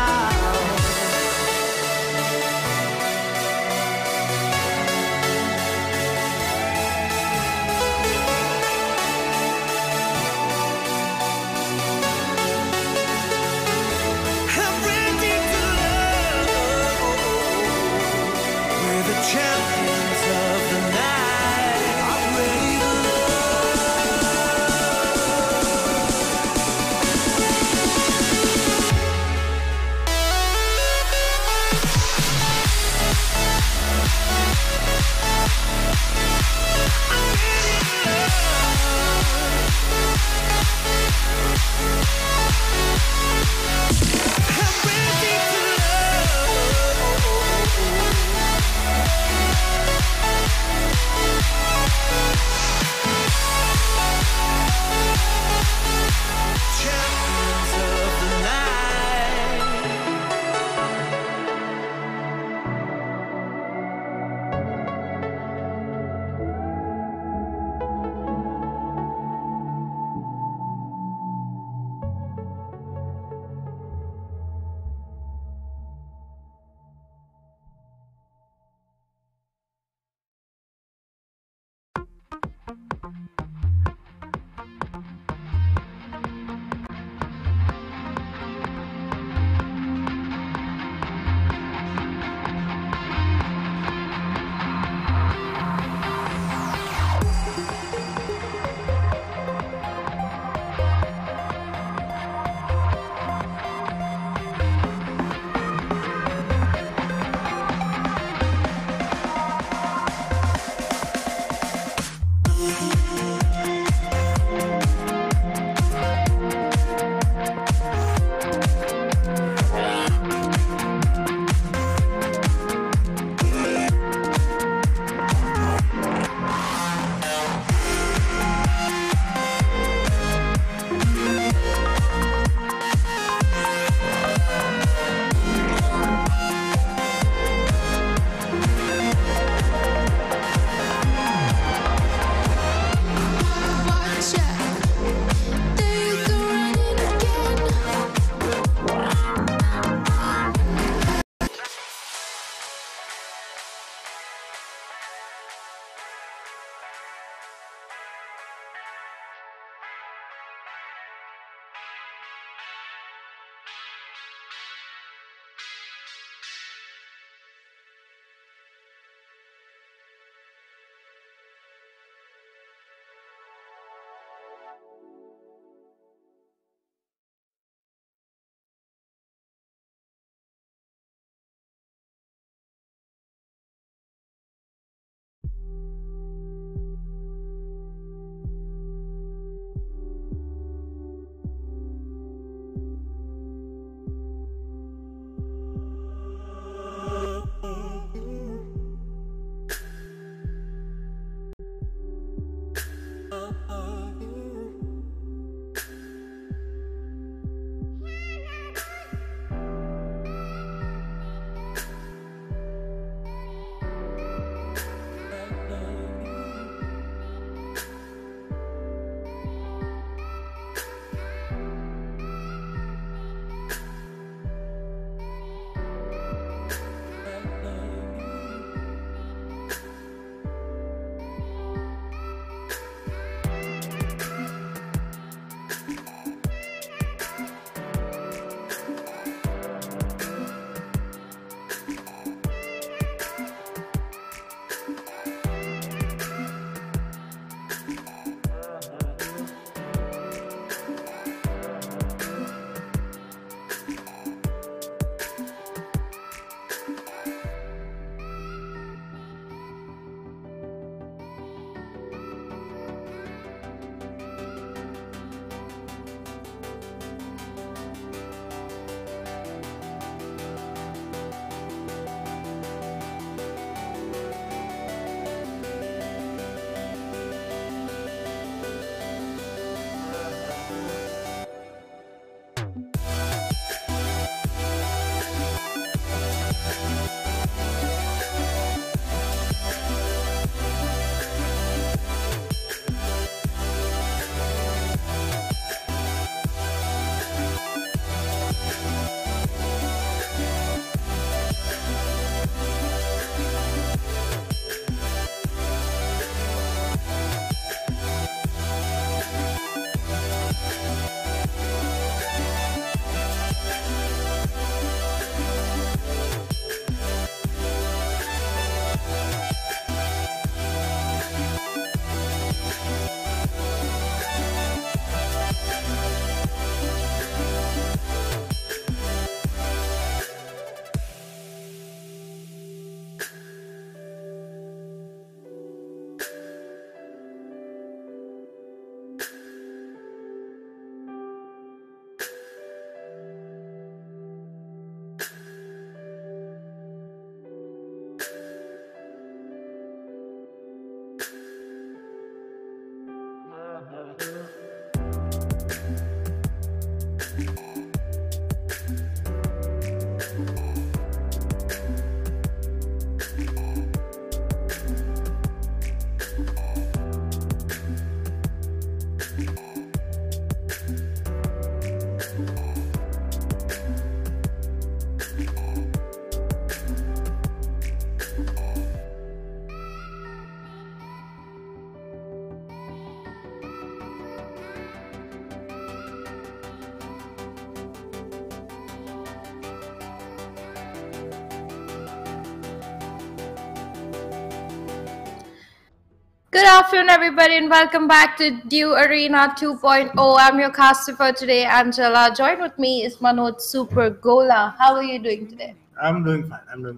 Good afternoon, everybody, and welcome back to Dew Arena 2.0. I'm your caster for today, Angela. Join with me is Manoj Super Gola. How are you doing today? I'm doing fine.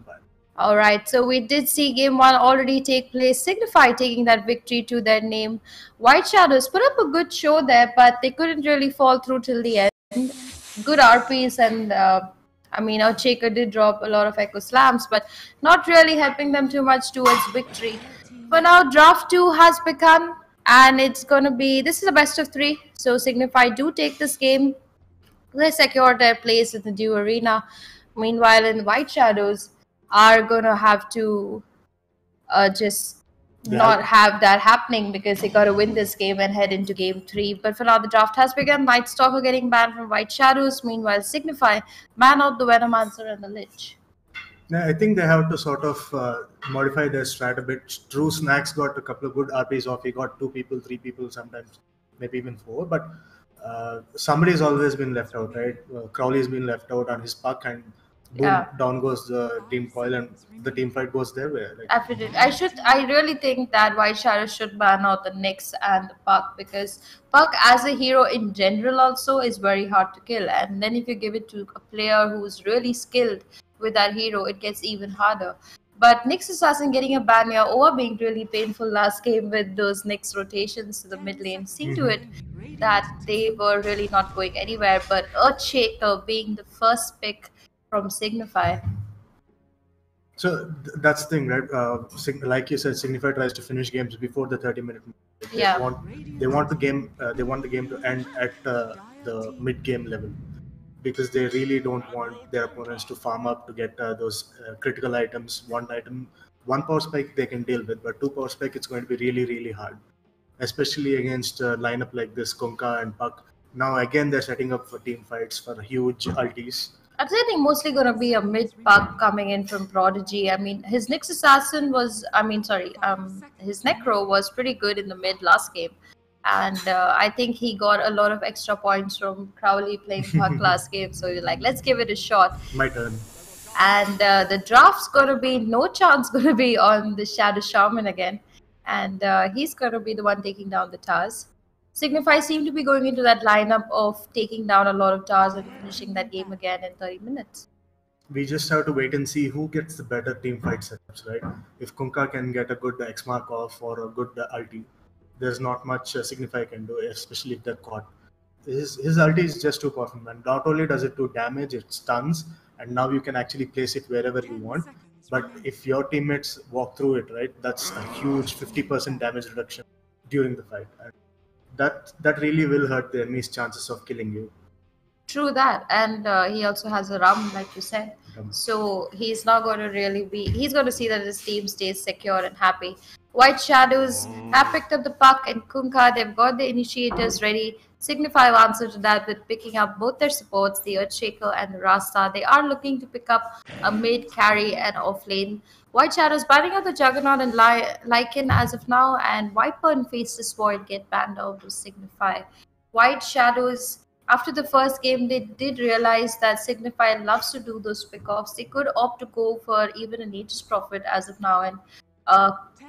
All right, so we did see game one already take place. Signify taking that victory to their name. White Shadows put up a good show there, but they couldn't really fall through till the end. Good RPs and our Shaker did drop a lot of Echo Slams, but not really helping them too much towards victory. For now, draft 2 has begun, and it's going to be, this is a best of 3. So Signify do take this game. They secure their place in the Dew Arena. Meanwhile, in White Shadows are going to have to just not have that happening because they got to win this game and head into game 3. But for now, the draft has begun. Night Stalker getting banned from White Shadows. Meanwhile, Signify ban out the Venomancer and the Lich. Yeah, I think they have to sort of modify their strat a bit. True, Snacks got a couple of good RPs off. He got 2 people, 3 people, sometimes maybe even 4. But somebody's always been left out, right? Crowley's been left out on his puck, and boom, down goes the team coil, and the team fight goes their way. Absolutely. I really think that White Shadows should ban out the Nyx and the Puck, because Puck as a hero in general also is very hard to kill. And then if you give it to a player who's really skilled with that hero, it gets even harder. But Nyx Assassin getting a ban here, over being really painful last game with those Nyx rotations to the mid lane. Seen to it that they were really not going anywhere. But Earthshaker being the first pick from Signify. So that's the thing, right? Like you said, Signify tries to finish games before the 30-minute. They want the game. They want the game to end at the mid-game level, because they really don't want their opponents to farm up to get those critical items. One power spike they can deal with, but 2 power spike, it's going to be really, really hard, especially against a lineup like this, Kunkka and Puck. Now again, they're setting up for team fights for huge ultis. I think mostly going to be a mid-puck coming in from Prodigy. I mean, his Nyx Assassin was, his Necro was pretty good in the mid last game. And I think he got a lot of extra points from Crowley playing puck last game. So you're like, let's give it a shot. My turn. And the draft's going to be, no chance going to be on the Shadow Shaman again. And he's going to be the one taking down the Tars. Signify seem to be going into that lineup of taking down a lot of towers and finishing that game again in 30 minutes. We just have to wait and see who gets the better team fight setups, right? If Kunkka can get a good X mark off or a good ulti, there's not much Signify can do, especially if they're caught. His ulti is just too powerful, and not only does it do damage, it stuns, and now you can actually place it wherever you want. But if your teammates walk through it, right, that's a huge 50% damage reduction during the fight. And that really will hurt the enemy's chances of killing you. True that, and he also has a Ram, like you said. So he's not going to really be. He's going to see that his team stays secure and happy. White Shadows have picked up the Puck and Kunkka. They've got the initiators ready. Signify will answer to that with picking up both their supports, the Earthshaker and the Rasta. They are looking to pick up a mid carry and off lane. White Shadows banning out the Juggernaut and Lycan as of now, and Viper and Faceless Void get banned out to Signify. White Shadows, after the first game, they did realize that Signify loves to do those pickoffs. They could opt to go for even an Aegis Prophet as of now and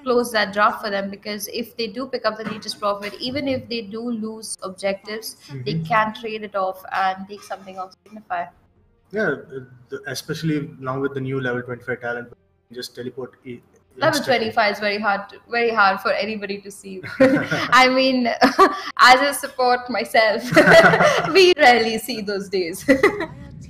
close that draft for them, because if they do pick up the Aegis Prophet, even if they do lose objectives, they can trade it off and take something off Signify. Yeah, especially now with the new level 25 talent, just teleport. Level 25 is very hard for anybody to see. I mean, as a support myself, we rarely see those days.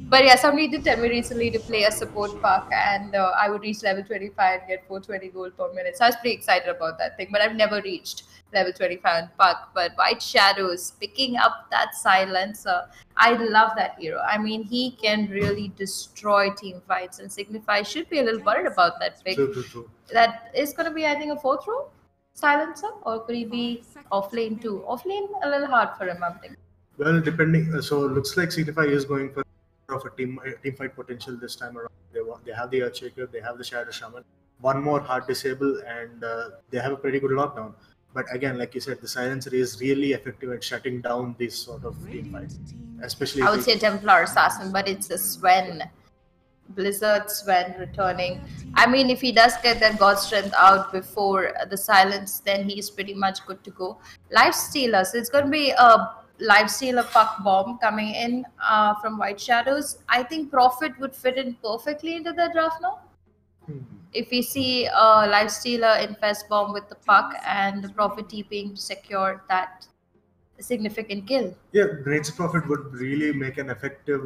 But yeah, somebody did tell me recently to play a support Puck, and I would reach level 25 and get 420 gold per minute. So I was pretty excited about that thing, but I've never reached level 25 in Puck. But White Shadows picking up that silencer. I love that hero. I mean, he can really destroy team fights, and Signify should be a little worried about that pick. True. That is going to be, I think, a 4th row silencer, or could he be off lane too? Off lane, a little hard for him, I'm thinking. Well, depending. So looks like Signify is going for a team fight potential this time around. They have the Earthshaker, they have the Shadow Shaman, one more hard disable, and they have a pretty good lockdown. But again, like you said, the silencer is really effective at shutting down these sort of team fights. Especially I would say Templar Assassin, but it's a Sven. Blizzard Sven returning. I mean, if he does get that God Strength out before the silence, then he's pretty much good to go. Life Stealer. So it's going to be a Life Stealer Puck Bomb coming in from White Shadows. I think Prophet would fit in perfectly into the draft now. If we see a Life Stealer Infest Bomb with the Puck and the Prophet TPing to secure that significant kill. Yeah, Rage Prophet would really make an effective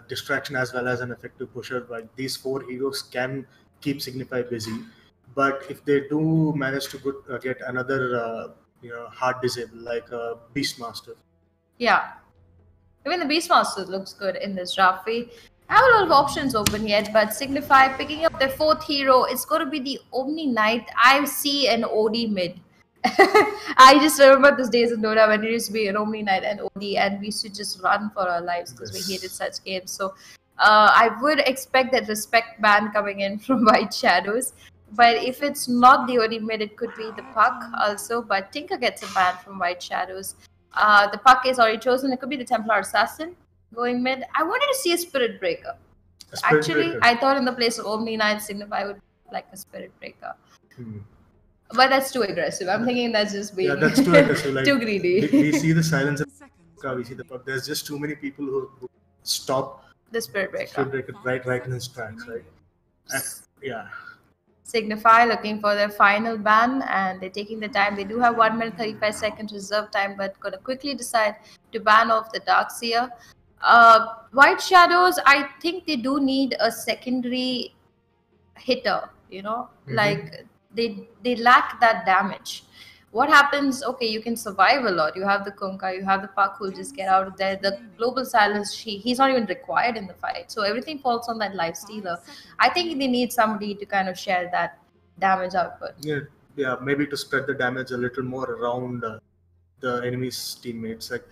distraction as well as an effective pusher. But these four heroes can keep Signify busy. But if they do manage to get another hard disable like Beastmaster. Yeah. Even the Beastmaster looks good in this draft. We have a lot of options open yet, but Signify picking up their fourth hero, it's going to be the Omni Knight. I see an OD mid. I just remember those days in Dota when it used to be an Omni Knight and OD, and we used to just run for our lives because we hated such games. So I would expect that respect ban coming in from White Shadows. But if it's not the OD mid, it could be the Puck also. But Tinker gets a ban from White Shadows. The Puck is already chosen. It could be the Templar Assassin going mid. I wanted to see a Spirit Breaker. I thought in the place of Omni Knight, Signify would be like a Spirit Breaker. But that's too aggressive. I'm thinking that's just being that's too aggressive. Like, too greedy. We see the silence we see the Puck. There's just too many people who stop the Spirit Breaker. Spirit Breaker right in his tracks, right? And, yeah. Signify looking for their final ban, and they're taking the time. They do have 1 minute 35 seconds reserve time, but gonna quickly decide to ban off the Darkseer. White Shadows, I think they do need a secondary hitter, like they lack that damage. What happens? Okay, you can survive a lot. You have the Kunkka, you have the Puck who'll just get out of there. The Global Silence, he's not even required in the fight. So everything falls on that Life Stealer. I think they need somebody to kind of share that damage output. Yeah, maybe to spread the damage a little more around the enemy's teammates. Like,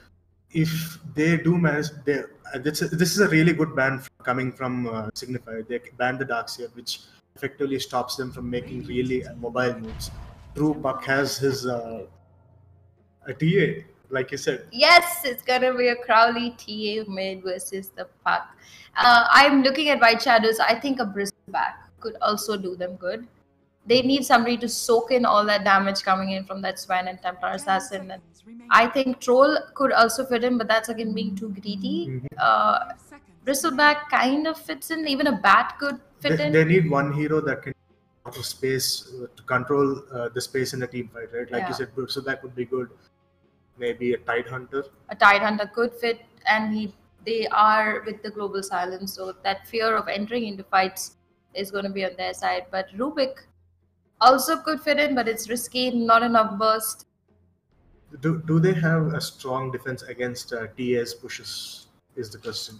if they do manage, this is a really good ban coming from Signify. They ban the Darkseer, which effectively stops them from making really mobile moves. True Puck has his a TA, like you said. Yes, it's gonna be a Crowley TA mid versus the Puck. I'm looking at White Shadows. I think a Bristleback could also do them good. They need somebody to soak in all that damage coming in from that Sven and Templar Assassin. And I think Troll could also fit in, but that's again being too greedy. Bristleback kind of fits in. Even a Bat could fit in. They need one hero that can out of space to control the space in a team fight, right? Like you said, Bristleback would be good. Maybe a Tidehunter. A Tidehunter could fit, and they are with the Global Silence, so that fear of entering into fights is going to be on their side. But Rubik also could fit in, but it's risky, not enough burst. Do they have a strong defense against TA's pushes, is the question.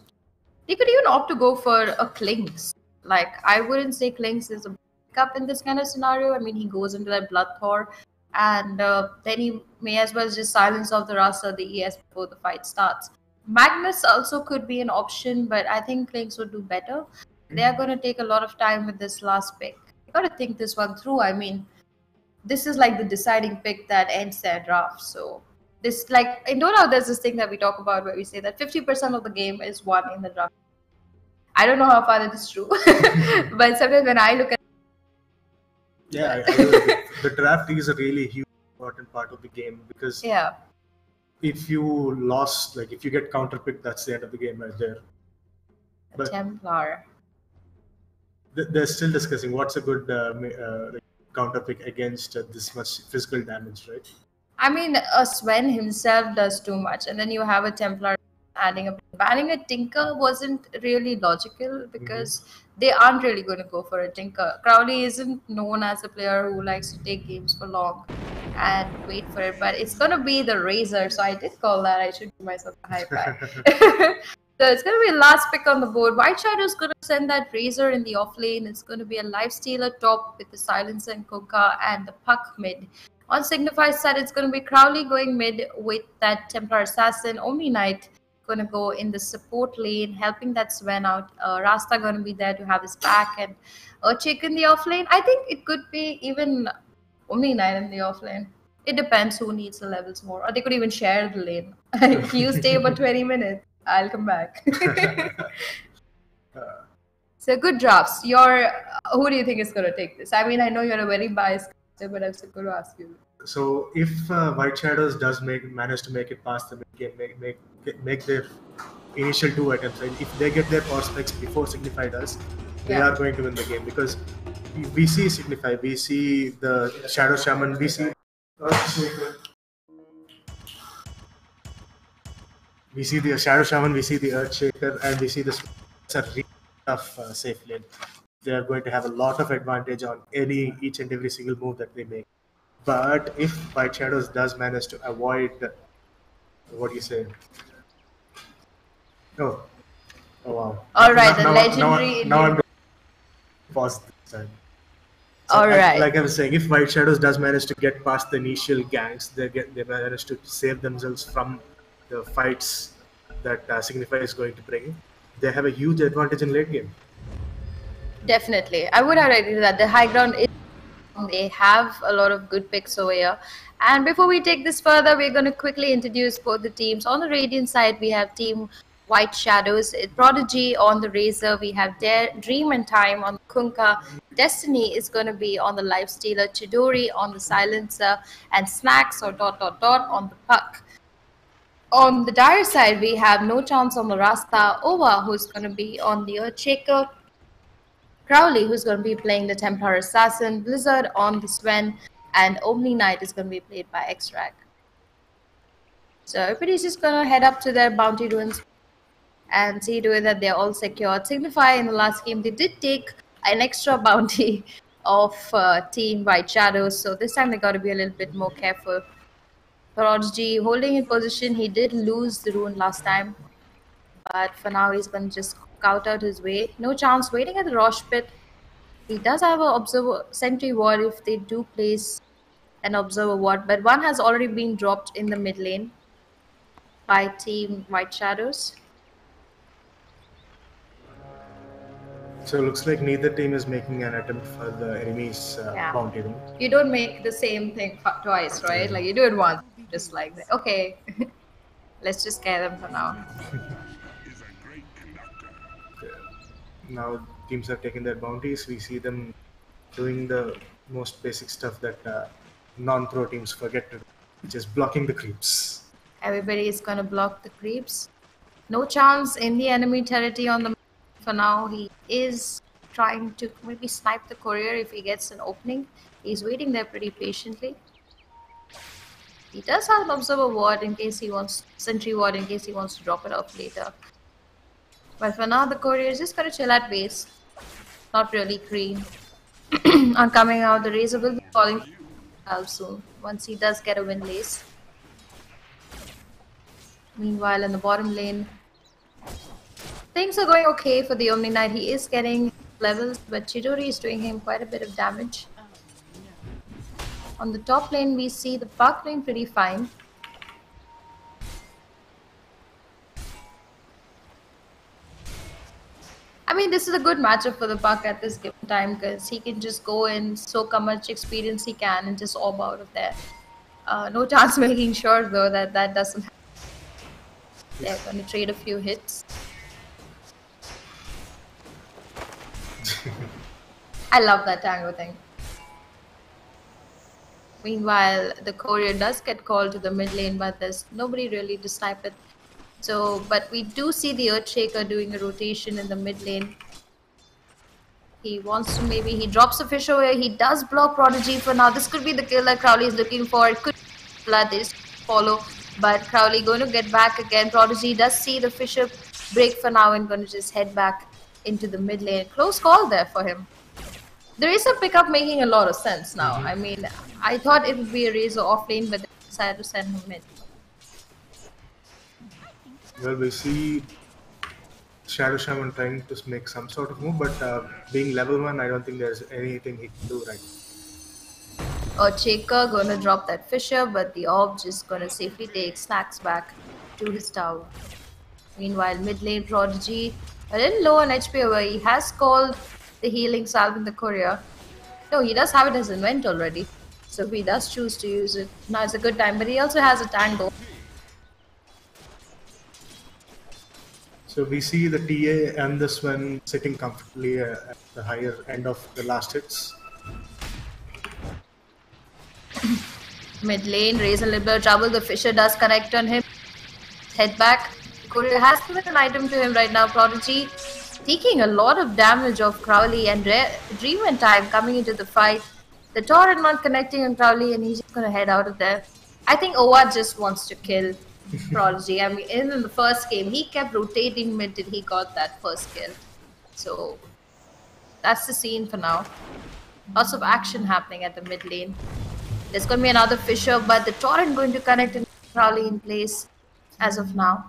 They could even opt to go for a Klinks. Like, I wouldn't say Klinks is a up in this kind of scenario. I mean, he goes into that Blood Thor, and then he may as well just silence off the Rasa, the ES before the fight starts. Magnus also could be an option, but I think Klinks would do better. They are going to take a lot of time with this last pick. You got to think this one through. I mean, this is like the deciding pick that ends their draft. So this, like in Dota, there's this thing that we talk about where we say that 50% of the game is won in the draft. I don't know how far that is true, but sometimes when I look at I the draft is a really huge important part of the game, because if you lost, like if you get counterpicked, that's the end of the game right there. But Templar. They're still discussing what's a good counterpick against this much physical damage, right? I mean, Sven himself does too much, and then you have a Templar banning a Tinker wasn't really logical, because they aren't really going to go for a Tinker. Crowley isn't known as a player who likes to take games for long and wait for it, but it's going to be the Razor, so I did call that. I should give myself a high five. So it's going to be last pick on the board. White Shadow's going to send that Razor in the off lane. It's going to be a Life Stealer top with the Silencer and Kunkka and the Puck mid. On Signify's side, it's going to be Crowley going mid with that Templar Assassin. Omni Knight going to go in the support lane, helping that Sven out. Rasta going to be there to have his back, and Chick in the off lane. I think it could be even Omni Knight in the off lane. It depends who needs the levels more. Or they could even share the lane. You stay about 20 minutes. I'll come back. So good drafts. Who do you think is going to take this? I mean, I know you're a very biased guy, but I'm still going to ask you. So if White Shadows does manage to make it past the mid game, make their initial 2 attempts, right? If they get their power spikes before Signify does, they are going to win the game, because we see Signify, we see the Shadow Shaman, we see the Shadow Shaman, we see the Earthshaker, and we see the it's a really tough safe lane. They are going to have a lot of advantage on each and every single move that they make. But if White Shadows does manage to avoid, what do you say? Oh wow! All right, the legendary. Now I'm pause this time. So All right. Like I was saying, if White Shadows does manage to get past the initial ganks, they manage to save themselves from the fights that Signify is going to bring. They have a huge advantage in late game. Definitely, I would have agreed that the high ground is. They have a lot of good picks over here. And before we take this further, we're going to quickly introduce both the teams. On the Radiant side, we have Team White Shadows, Prodigy on the Razor. We have Dream and Time on the Kunkka. Destiny is going to be on the Lifestealer. Chidori on the Silencer. And Snacks or ... on the Puck. On the Dire side, we have No Chance on the Rasta. Ova, who's going to be on the Earthshaker. Crowley, who's going to be playing the Templar Assassin, Blizzard on the Sven, and Omni Knight is going to be played by X-Rag. So everybody's just going to head up to their bounty ruins and see to it that they're all secured. Signify in the last game, they did take an extra bounty of Team White Shadows, so this time they got to be a little bit more careful. Prodigy holding in position, he did lose the rune last time, but for now he's going to just scout out his way. No Chance waiting at the Rosh Pit. He does have an observer sentry ward if they do place an observer ward, but one has already been dropped in the mid lane by Team White Shadows. So it looks like neither team is making an attempt for the enemy's bounty rune. You don't make the same thing twice, right? Like you do it once, just like that. Okay, let's just scare them for now. Now teams are taking their bounties. We see them doing the most basic stuff that non-pro teams forget to do, which is blocking the creeps. Everybody is going to block the creeps. No Chance in the enemy territory on the... For now, he is trying to maybe snipe the courier if he gets an opening. He's waiting there pretty patiently. He does have an observer ward in case he wants... Sentry ward in case he wants to drop it off later. But for now, the courier is just going to chill at base. Not really green. On coming out, the Razor will be falling out soon once he does get a windlace. Meanwhile, in the bottom lane, things are going okay for the Omni Knight. He is getting levels, but Chidori is doing him quite a bit of damage. On the top lane, we see the Puck doing pretty fine. I mean, this is a good matchup for the Puck at this given time because he can just go and soak how much experience he can and just orb out of there. No Chance making sure though that doesn't happen. They're going to trade a few hits. I love that tango thing. Meanwhile, the courier does get called to the mid lane, but there's nobody really to snipe it. So, but we do see the Earthshaker doing a rotation in the mid lane. He wants to he drops a fish away. He does block Prodigy for now. This could be the kill that Crowley is looking for. It could be blood, they just follow. But Crowley going to get back again. Prodigy does see the Fisher break for now and going to just head back into the mid lane. Close call there for him. The Razor pickup making a lot of sense now. I mean, I thought it would be a Razor off lane, but they decided to send him mid. Well, we see Shadow Shaman trying to make some sort of move, but being level 1, I don't think there's anything he can do right. Earthshaker going to drop that Fisher, but the Orb just going to safely take Snacks back to his tower. Meanwhile, mid lane Prodigy a little low on HP over. He has called the healing salve in the courier. No, he does have it as invent already. So if he does choose to use it, now it's a good time. But he also has a tango. So we see the TA and the Sven sitting comfortably at the higher end of the last hits. Mid lane, Ray's a little bit of trouble. The Fisher does connect on him. Head back. Courier has given an item to him right now. Prodigy taking a lot of damage of Crowley and Dream and Time coming into the fight. The torrent not connecting on Crowley and he's just gonna head out of there. I think Owa just wants to kill Prodigy. I mean, in the first game, he kept rotating mid till he got that first kill. So that's the scene for now. Lots of action happening at the mid lane. There's going to be another Fisher, but the torrent going to connect and Crowley in place as of now.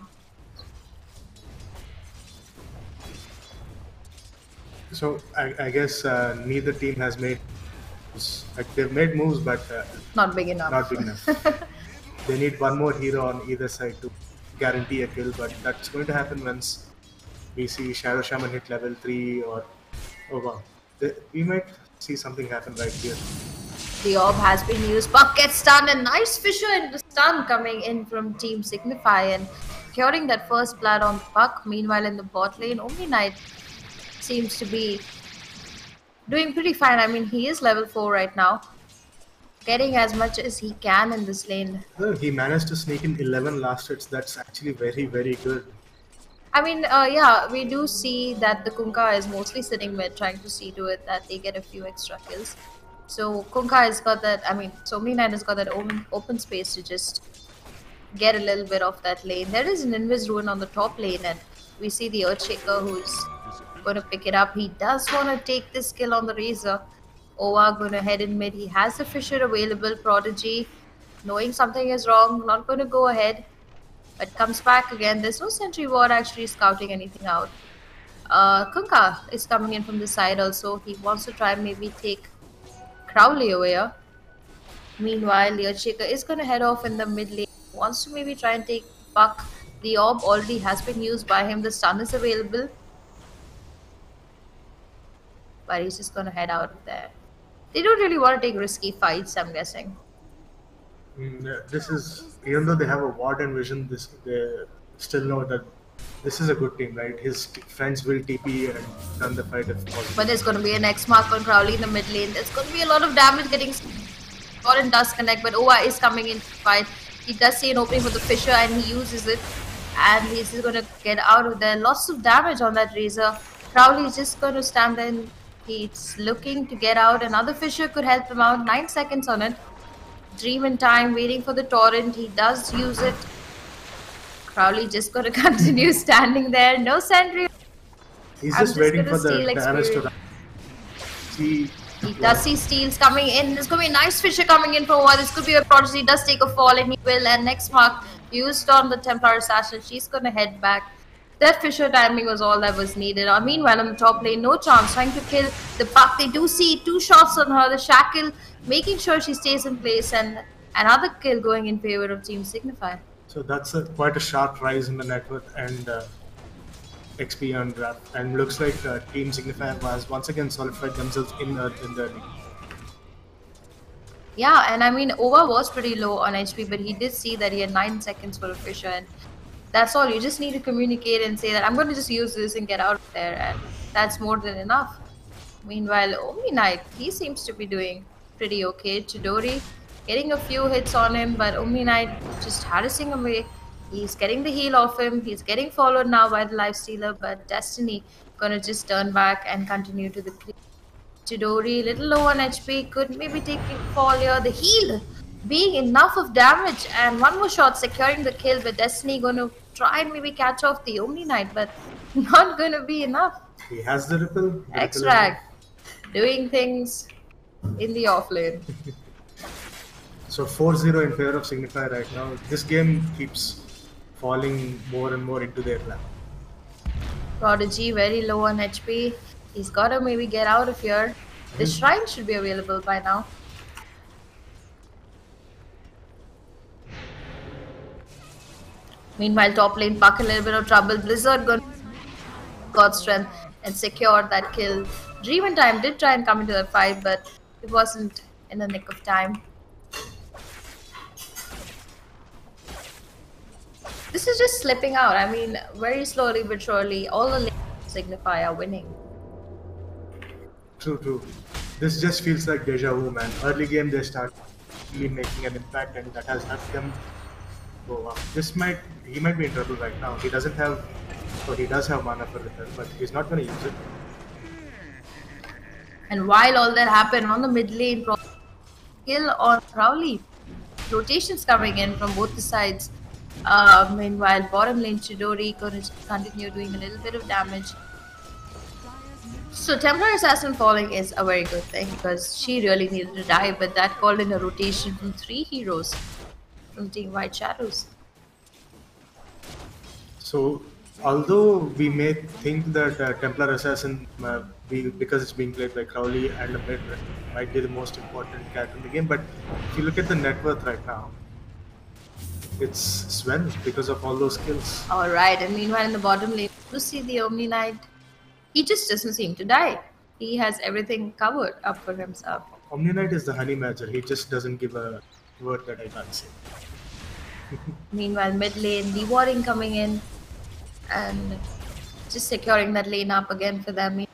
So I guess neither team has made like they've made moves, but Not big enough. not big enough. They need one more hero on either side to guarantee a kill, but that's going to happen once we see Shadow Shaman hit level 3 or oh wow. We might see something happen right here. The orb has been used. Puck gets stunned and nice Fisher in the stun coming in from Team Signify and securing that first blood on Puck. Meanwhile in the bot lane, Omni Knight seems to be doing pretty fine. I mean, he is level 4 right now. Getting as much as he can in this lane. Well, he managed to sneak in 11 last hits. That's actually very, very good. I mean, yeah, we do see that the Kunkka is mostly sitting mid, trying to see to it that they get a few extra kills. So Kunkka has got that, I mean, so Omni Knight has got that open space to just get a little bit of that lane. There is an Invis Ruin on the top lane and we see the Earthshaker who's going to pick it up. He does want to take this kill on the Razor. Owa going to head in mid. He has the Fisher available. Prodigy, knowing something is wrong, not going to go ahead. But comes back again. There's no sentry ward actually scouting anything out. Kunkka is coming in from the side also. He wants to try and maybe take Crowley away. Meanwhile, the Earthshaker is going to head off in the mid lane. Wants to maybe try and take Puck. The orb already has been used by him. The stun is available. But he's just going to head out of there. They don't really want to take risky fights, I'm guessing. This is, even though they have a ward and vision, they still know that this is a good team, right? His friends will TP and run the fight if possible. But there's going to be an X mark on Crowley in the mid lane. There's going to be a lot of damage getting Torrent does connect, but Owa is coming in to fight. He does see an opening for the Fisher and he uses it. And he's just going to get out of there. Lots of damage on that Razor. Crowley is just going to stand there. He's looking to get out. Another Fisher could help him out. 9 seconds on it. Dream in time, waiting for the Torrent. He does use it. Crowley just going to continue standing there. No sentry. He's just waiting for the damage to run. He does see steals coming in. There's going to be a nice Fisher coming in for a while. This could be a Prodigy. He does take a fall and he will. And next mark used on the Templar Assassin. She's going to head back. That Fisher timing was all that was needed. Meanwhile, on the top lane, no chance. Trying to kill the Puck. They do see 2 shots on her. The Shackle making sure she stays in place. And another kill going in favor of Team Signify. So that's quite a sharp rise in the net worth and XP on draft. And looks like Team Signify has once again solidified themselves in the league. Yeah, and I mean, Owa was pretty low on HP, but he did see that he had 9 seconds for a Fisher. And that's all. You just need to communicate and say that I'm going to just use this and get out of there. And that's more than enough. Meanwhile, Omni Knight, he seems to be doing pretty okay. Chidori getting a few hits on him, but Omni Knight just harassing him away. He's getting the heal off him. He's getting followed now by the Lifestealer, but Destiny gonna just turn back and continue to the clear. Chidori, little low on HP, could maybe take a fall here. The heal being enough of damage, and one more shot securing the kill, but Destiny gonna try and maybe catch off the Omni Knight, but not gonna be enough. He has the ripple. Extract doing things in the off lane. So 4-0 in favor of Signify right now. This game keeps falling more and more into their lap. Prodigy very low on HP. He's gotta maybe get out of here. The shrine should be available by now. Meanwhile, top lane Puck a little bit of trouble. Blizzard got strength and secured that kill. Dream in Time did try and come into the fight, but it wasn't in the nick of time. This is just slipping out. I mean, very slowly but surely, all the lanes Signify are winning. True. This just feels like deja vu, man. Early game they start really making an impact, and that has helped them go up. He might be in trouble right now. He does have mana for return, but he's not going to use it. And while all that happened on the mid lane, kill on Crowley. Rotations coming in from both the sides. Meanwhile, bottom lane Chidori going to continue doing a little bit of damage. So Templar Assassin falling is a very good thing because she really needed to die, but that called in a rotation from 3 heroes from Team White Shadows. So, although we may think that Templar Assassin, because it's being played by Crowley and the mid, might be the most important character in the game, but if you look at the net worth right now, it's Sven because of all those skills. Alright, and meanwhile in the bottom lane, you see the Omni Knight. He just doesn't seem to die. He has everything covered up for himself. Omni Knight is the honey badger. He just doesn't give a word that I can't say. Meanwhile, mid lane, dewarding coming in and just securing that lane up again for them.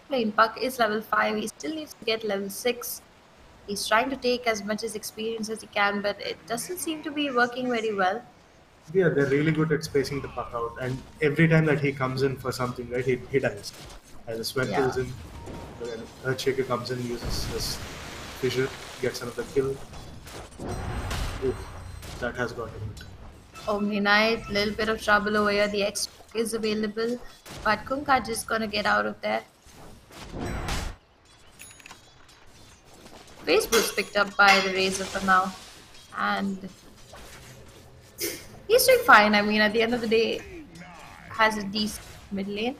Lane Puck is level 5. He still needs to get level 6. He's trying to take as much as experience as he can, but it doesn't seem to be working very well. Yeah, they're really good at spacing the puck out, and every time that he comes in for something, right, he dies. As Sven kills him, Earthshaker comes in, uses his fissure, gets another kill. Oof, that has got him. Omni Knight, little bit of trouble over here. The X is available, but Kunkka just gonna get out of there. Facebook's picked up by the Razor for now, and he's doing fine. I mean, at the end of the day, has a decent mid lane.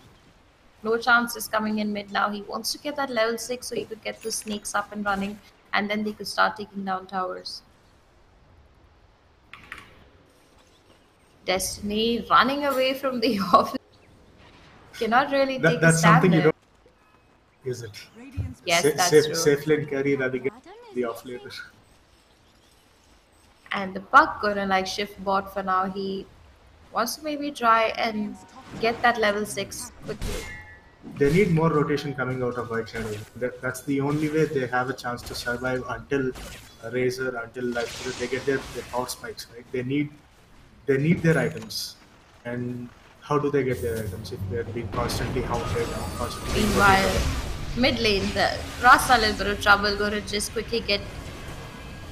No chances coming in mid now. He wants to get that level 6 so he could get the snakes up and running, and then they could start taking down towers. Destiny running away from the off. Cannot really take a stand. That's something there. you don't. Is it? Yes, that's true. Safe lane carry rather than the off laner. And the Puck gonna like shift bot for now. He wants to maybe try and get that level 6 quickly. They need more rotation coming out of White Shadow. That's the only way they have a chance to survive until Razor, until like they get their power spikes, right? They need their items. And how do they get their items if they're being constantly hounded or constantly... Meanwhile, mid lane, the Rasta a little bit of trouble, gonna just quickly get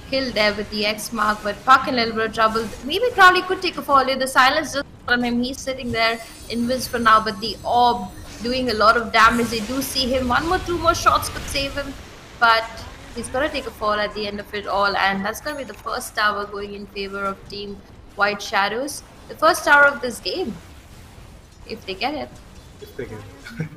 killed there with the X mark, but Puck in a little bit of trouble. Maybe Crowley could take a fall here. The silence just on him. He's sitting there invis for now, but the orb doing a lot of damage. They do see him. 1 more, 2 more shots could save him, but he's gonna take a fall at the end of it all, and that's gonna be the first tower going in favor of Team White Shadows. The first tower of this game. If they get it. If they get it.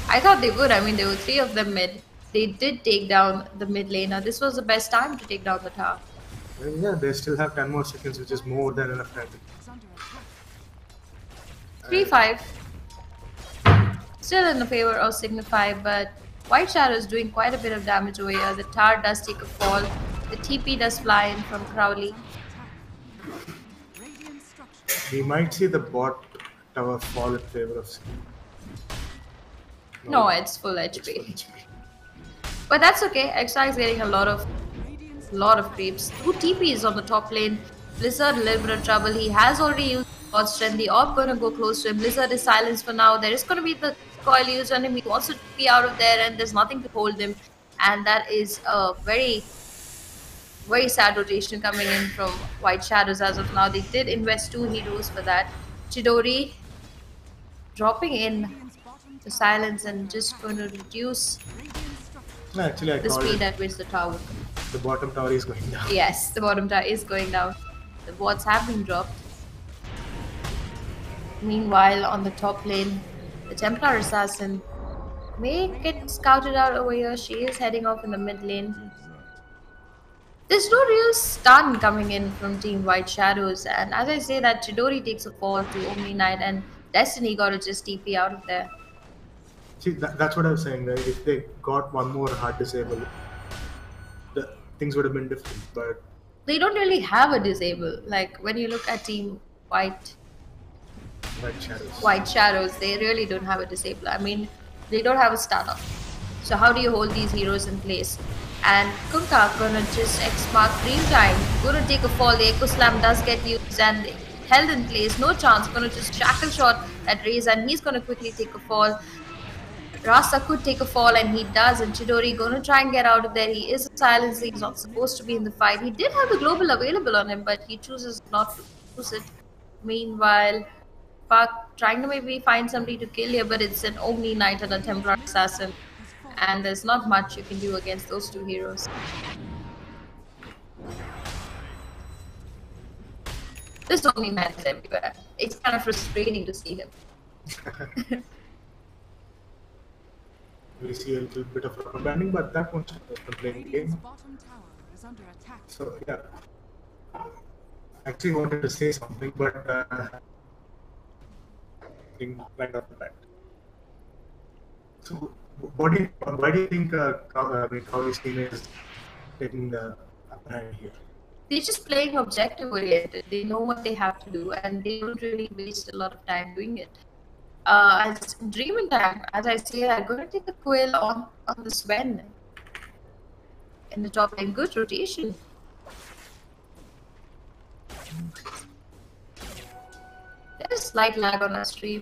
I thought they would. I mean, there were 3 of them mid. They did take down the mid laner. This was the best time to take down the tower. Well, yeah, they still have 10 more seconds, which is more than enough time. 3-5. Still in the favor of Signify, but White Shadow is doing quite a bit of damage over here. The tower does take a fall. The TP does fly in from Crowley. We might see the bot tower fall in favor of Signify. No, it's full HP. But that's okay. Extra is getting a lot of creeps. 2 TPs on the top lane. Blizzard a little bit of trouble. He has already used God Strength. The orb gonna go close to him. Blizzard is silenced for now. There is gonna be the coil used on him. He wants to be out of there, and there's nothing to hold him. And that is a very, very sad rotation coming in from White Shadows as of now. They did invest 2 heroes for that. Chidori dropping in the silence and just going to reduce Actually, the speed at which the tower would come. The bottom tower is going down. Yes, the bottom tower is going down. The bots have been dropped. Meanwhile, on the top lane, the Templar Assassin may get scouted out over here. She is heading off in the mid lane. There's no real stun coming in from Team White Shadows, and as I say that, Chidori takes a fall to Omni Knight, and Destiny got to just TP out of there. See, that's what I was saying, right? If they got 1 more hard disable, things would have been different, but... They don't really have a disable. Like, when you look at Team White Shadows. White Shadows, they really don't have a disabler. I mean, they don't have a stunner. So how do you hold these heroes in place? And Kunkka gonna just X-Mark Dreamtime, gonna take a fall. The Echo Slam does get used and held in place, no chance. Gonna just shackle shot at Raze and he's gonna quickly take a fall. Rasta could take a fall and he does, and Chidori gonna try and get out of there. He is a silencer, he's not supposed to be in the fight. He did have the global available on him, but he chooses not to use it. Meanwhile, Park trying to maybe find somebody to kill here, but it's an Omni Knight and a Templar Assassin. And there's not much you can do against those two heroes. This Omni Knight is everywhere. It's kind of frustrating to see him. We see a little bit of rubber banding, but that one's the playing game. So yeah, I actually wanted to say something, but right off the bat. So why do you think Cowley's team is taking the upper hand here? They're just playing objective oriented. They know what they have to do, and they don't really waste a lot of time doing it. As Dreaming Time, as I say, I'm going to take a quill on the Sven in the top lane. Good rotation. There's slight lag on our stream.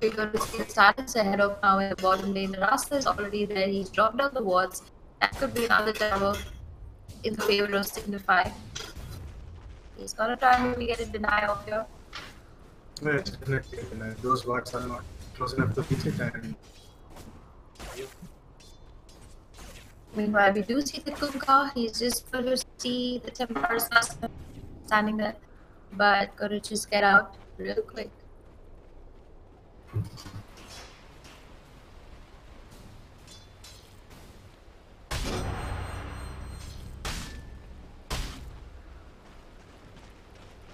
We're going to see the Silence ahead of now in the bottom lane. Rasta is already there. He's dropped down the wards. That could be another tower in the favor of Signify. He's going to try and maybe get a deny off here. Yes, definitely. Those wards are not close enough to reach it, and meanwhile, we do see the Kunkka. He's just going to see the Templar Assassin standing there, but going to just get out real quick.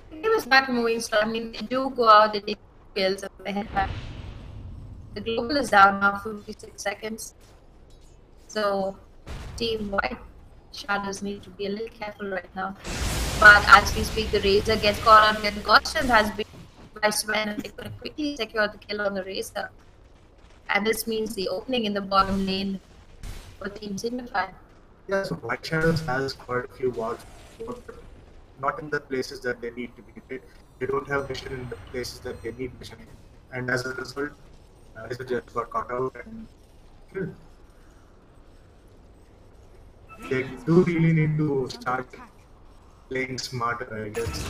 The game is back moving, so I mean, they do go out, they take kills, and they head back. The global is down now for 56 seconds. So, Team White Shadows need to be a little careful right now. But as we speak, the Razor gets caught on, and the Goshen has been by Sven, and they're going to quickly secure the kill on the Razor. And this means the opening in the bottom lane for Team Signify. yeah, so White Shadows has quite a few wards, but not in the places that they need to be. They don't have mission in the places that they need mission in. And as a result, Razor just got caught out and killed. They do really need to start playing smarter, I guess.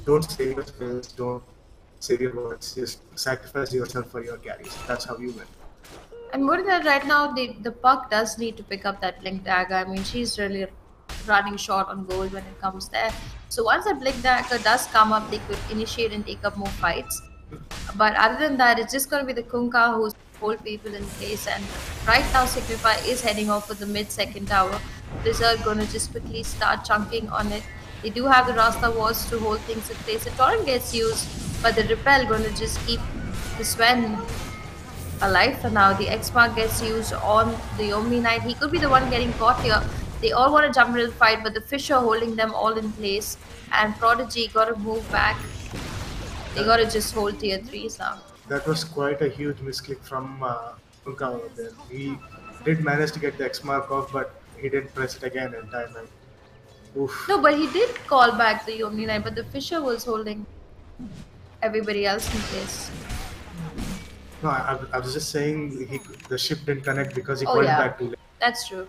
Don't save your spells, don't save your words, just sacrifice yourself for your carries. That's how you win. And more than that, right now, the Puck does need to pick up that Blink Dagger. I mean, she's really running short on gold when it comes there. So once that Blink Dagger does come up, they could initiate and take up more fights. But other than that, it's just going to be the Kunkka who's hold people in place. And right now, Signify is heading off for the mid-second tower. Blizzard going to just quickly start chunking on it. They do have the Rasta wards to hold things in place. The Torrent gets used, but the Repel going to just keep the Sven alive for now. The X-Mark gets used on the Omni Knight. He could be the one getting caught here. They all want to jump into the fight, but the Fisher holding them all in place. And Prodigy got to move back. They got to just hold tier 3s now. That was quite a huge misclick from Kunkka over there. He did manage to get the X mark off, but he didn't press it again in time. Oof. No, but he did call back the Omni Knight, but the Fisher was holding everybody else in place. No, I was just saying the ship didn't connect because he called back too late. That's true.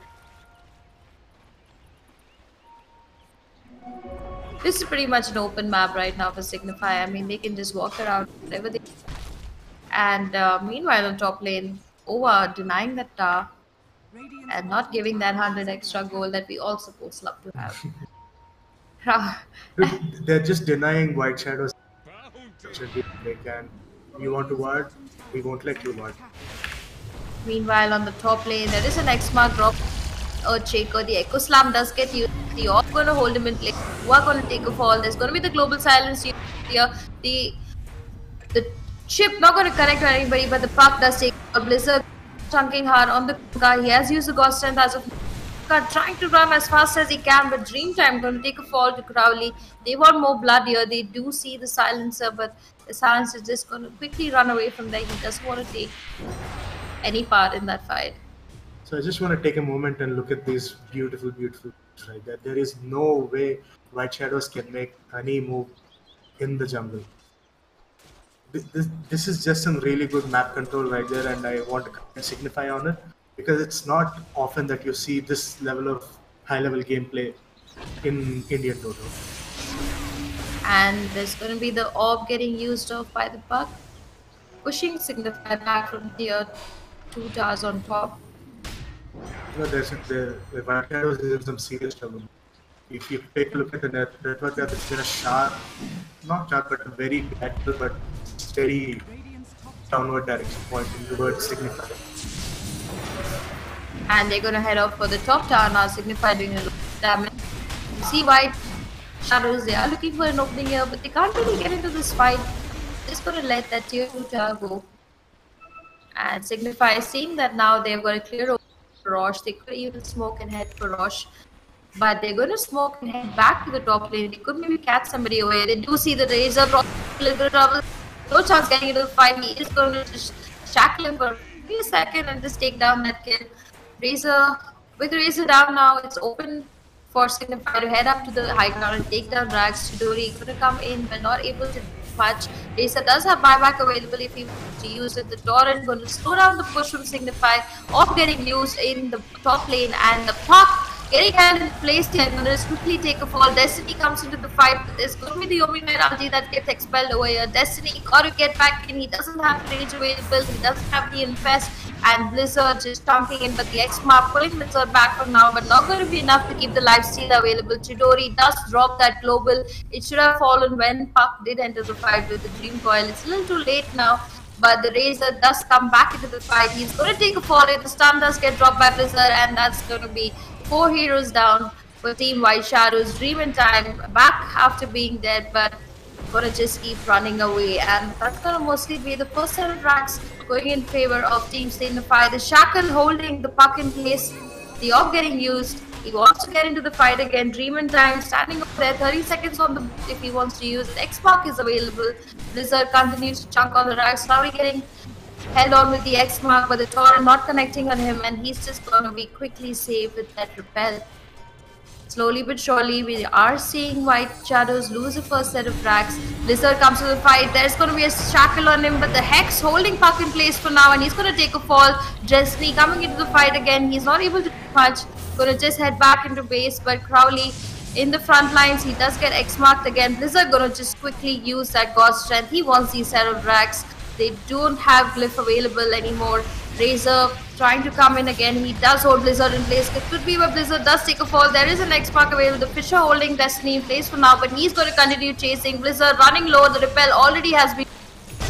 This is pretty much an open map right now for Signify. I mean, they can just walk around whatever they. And meanwhile, on top lane, Ova denying that tower and not giving that 100 extra gold that we all supposed love to have. They're just denying White Shadows. They can. You want to ward? We won't let you ward. Meanwhile, on the top lane, there is an X-Mark drop. Earthshaker, the Echo Slam does get used. The Orb going to hold him in place. You are going to take a fall. There's going to be the Global Silence here. The ship not going to connect to anybody, but the Puck does take a Blizzard chunking hard on the guy. He has used the Ghost Strength as of Kuka trying to run as fast as he can, but Dreamtime going to take a fall to Crowley. They want more blood here. They do see the silencer, but the silencer is just going to quickly run away from there. He doesn't want to take any part in that fight. So I just want to take a moment and look at these beautiful, beautiful moves, right? That there is no way White Shadows can make any move in the jungle. This is just some really good map control right there, and I want to Signify on it because it's not often that you see this level of high-level gameplay in Indian Dota. And there's going to be the orb getting used off by the Puck, pushing Signify back from tier 2 towers on top. You know, the White Shadows is in some serious trouble. If you take a look at the network, there's been a sharp, not sharp, but a very gradual but steady downward direction pointing towards Signify. And they're going to head off for the top tower now. Signify doing a lot of damage. You see White Shadows, they are looking for an opening here, but they can't really get into this fight. Just going to let that tier 2 tower go. And Signify is seeing that now they've got to clear over Roche. They could even smoke and head for Roche. But they're going to smoke and head back to the top lane. They could maybe catch somebody away. They do see the Razor a little bit of trouble. No chance getting into the fight. He is going to just shackle him for a second and just take down that kill. Razor, with Razor down now, it's open for Signify to head up to the high ground and take down Rags. Chidori going to come in but not able to much. Razor does have buyback available if he wants to use it. The Torrent going to slow down the push from Signify, off getting used in the top lane, and the Puck getting hand in place here. Going to quickly take a fall. Destiny comes into the fight. There's going to be the Omni Knight ulti that gets expelled over here. Destiny got to get back in. He doesn't have range available. He doesn't have the Infest. And Blizzard just chunking in, but the X-Mark pulling Blizzard back for now, but not going to be enough to keep the lifesteal available. Chidori does drop that global. It should have fallen when Puck did enter the fight with the Dream Coil. It's a little too late now, but the Razor does come back into the fight. He's going to take a fall. The stun does get dropped by Blizzard, and that's going to be 4 heroes down for Team White Shadows. Dream in time back after being dead, but gonna just keep running away, and that's gonna mostly be the first set of racks going in favor of Team Signify. The Shackle holding the Puck in place, the orb getting used. He wants to get into the fight again. Dream in time standing over there, 30 seconds on the boot if he wants to use it. X-Mark is available. Blizzard continues to chunk on the racks. Now we're getting held on with the X-Mark, but the Torrent not connecting on him, and he's just gonna be quickly saved with that repel. Slowly but surely, we are seeing White Shadows lose the first set of racks. Blizzard comes to the fight. There's going to be a shackle on him, but the Hex holding Puck in place for now, and he's going to take a fall. Destiny coming into the fight again. He's not able to do much. Going to just head back into base, but Crowley in the front lines. He does get X-marked again. Blizzard going to just quickly use that God Strength. He wants these set of racks. They don't have Glyph available anymore. Razor trying to come in again. He does hold Blizzard in place. It could be where Blizzard does take a fall. There is an X-Mark available. The Fisher holding Destiny in place for now, but he's going to continue chasing. Blizzard running low. The repel already has been,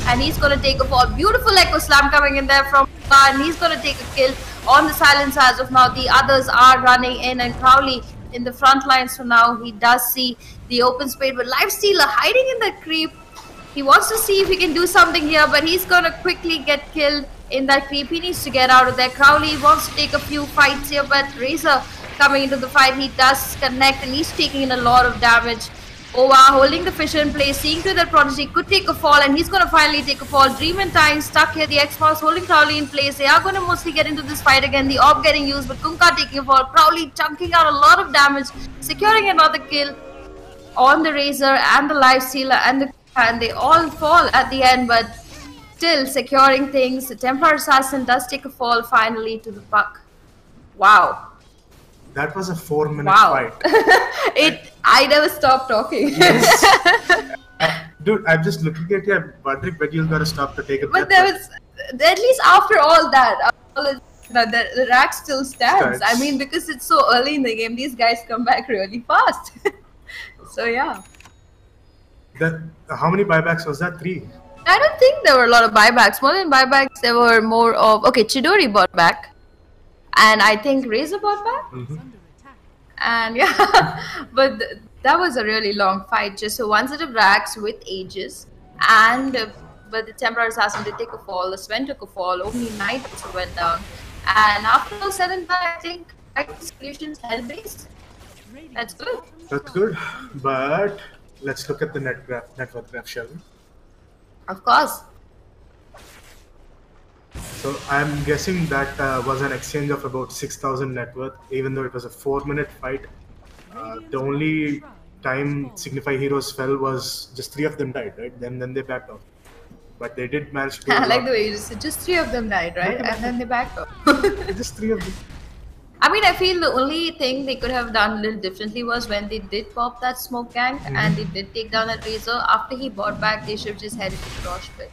and he's going to take a fall. Beautiful Echo Slam coming in there from and he's going to take a kill on the silence as of now. The others are running in, and Crowley in the front lines for now. He does see the open space, but Lifestealer hiding in that creep. He wants to see if he can do something here, but he's going to quickly get killed in that creep. He needs to get out of there. Crowley wants to take a few fights here, but Razor coming into the fight. He does connect, and he's taking in a lot of damage. Ova holding the Fisher in place, seeing to that Prodigy could take a fall, and he's going to finally take a fall. Dream and Time stuck here. The X-Mouse holding Crowley in place. They are going to mostly get into this fight again. The Orb getting used, but Kunkka taking a fall. Crowley chunking out a lot of damage, securing another kill on the Razor and the Lifestealer and the and they all fall at the end, but still securing things. The Templar Assassin does take a fall finally to the Puck. Wow. That was a 4-minute fight. I never stopped talking. Yes. Dude, I'm just looking at you. I'm wondering when you've got to stop to take a breath. But there was, at least after all that, the rack still stands. I mean, because it's so early in the game, these guys come back really fast. So yeah. How many buybacks was that? 3? I don't think there were a lot of buybacks. More than buybacks, there were more of... Okay, Chidori bought back. And I think Razor bought back. Mm-hmm. And yeah, but that was a really long fight. Just so one set of racks with ages. And but the Templar Assassin did take a fall. The Sven took a fall. Omni Knight also went down. And after all said and done, I think Right? Solutions hell-based. That's good. That's good. But let's look at the net worth graph, shall we? Of course. So I'm guessing that was an exchange of about 6,000 net worth, even though it was a 4-minute fight. The only time Signify heroes fell was just 3 of them died, right? Then they backed off. But they did manage to. I like the way you just said, just 3 of them died, right? And then they backed off. Just 3 of them. I mean, I feel the only thing they could have done a little differently was when they did pop that smoke gang and they did take down that Razor. After he bought back, they should have just headed to Frosh Pit.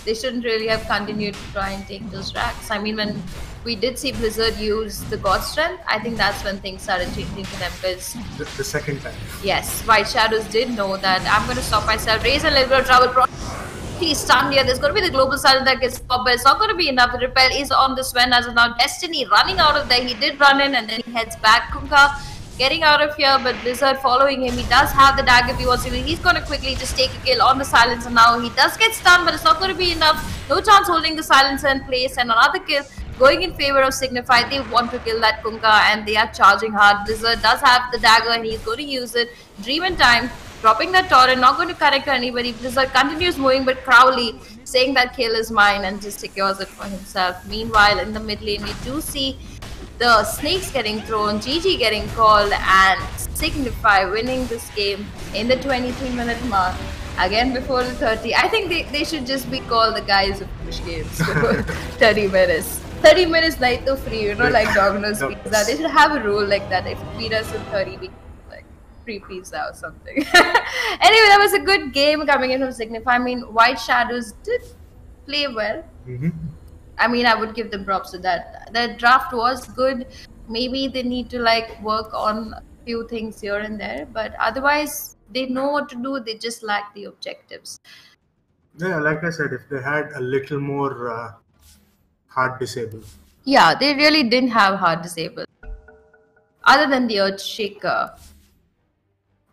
They shouldn't really have continued to try and take those racks. I mean, when we did see Blizzard use the God Strength, I think that's when things started changing for them because... The second time. Yes, White Shadows did know that I'm going to stop myself, raise a little bit of trouble. He's stunned here. There's going to be the global silence that gets popped, but it's not going to be enough. The repel is on this Sven as of now. Destiny running out of there. He did run in and then he heads back. Kunkka getting out of here, but Blizzard following him. He does have the dagger if he wants to. He's going to quickly just take a kill on the silencer now. He does get stunned, but it's not going to be enough. No chance holding the silencer in place, and another kill going in favor of Signify. They want to kill that Kunkka and they are charging hard. Blizzard does have the dagger and he's going to use it. Dream in time. Dropping that torrent, not going to connect to anybody. Blizzard continues moving, but Crowley saying that kill is mine and just secures it for himself. Meanwhile, in the mid lane, we do see the snakes getting thrown, GG getting called, and Signify winning this game in the 23-minute mark. Again, before the 30. I think they should just be called the guys who push games for 30 minutes. 30 minutes night to free, you know, like Domino's Pizza. They should have a rule like that. If you beat us in 30, we free pizza or something. Anyway, that was a good game coming in from Signify. I mean, White Shadows did play well. I mean, I would give them props to that. The draft was good. Maybe they need to like work on a few things here and there, but otherwise they know what to do. They just lack the objectives. Yeah, like I said, if they had a little more hard disable. Yeah, they really didn't have hard disable. Other than the Earthshaker.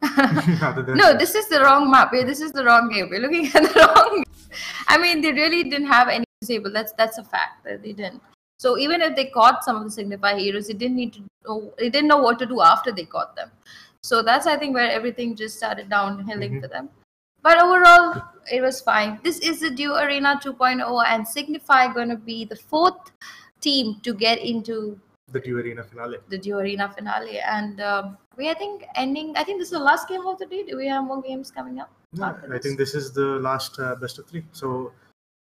No, this is the wrong map. This is the wrong game. We're looking at the wrong game. I mean, they really didn't have any disable. That's a fact that they didn't. So even if they caught some of the Signify heroes, they didn't know what to do after they caught them. So that's, I think, where everything just started downhilling for them. But overall, it was fine. This is the Dew Arena 2.0 and Signify going to be the 4th team to get into the Dew Arena finale. The Dew Arena finale. And I think this is the last game of the day. Do we have more games coming up? No, I think this is the last best of 3. So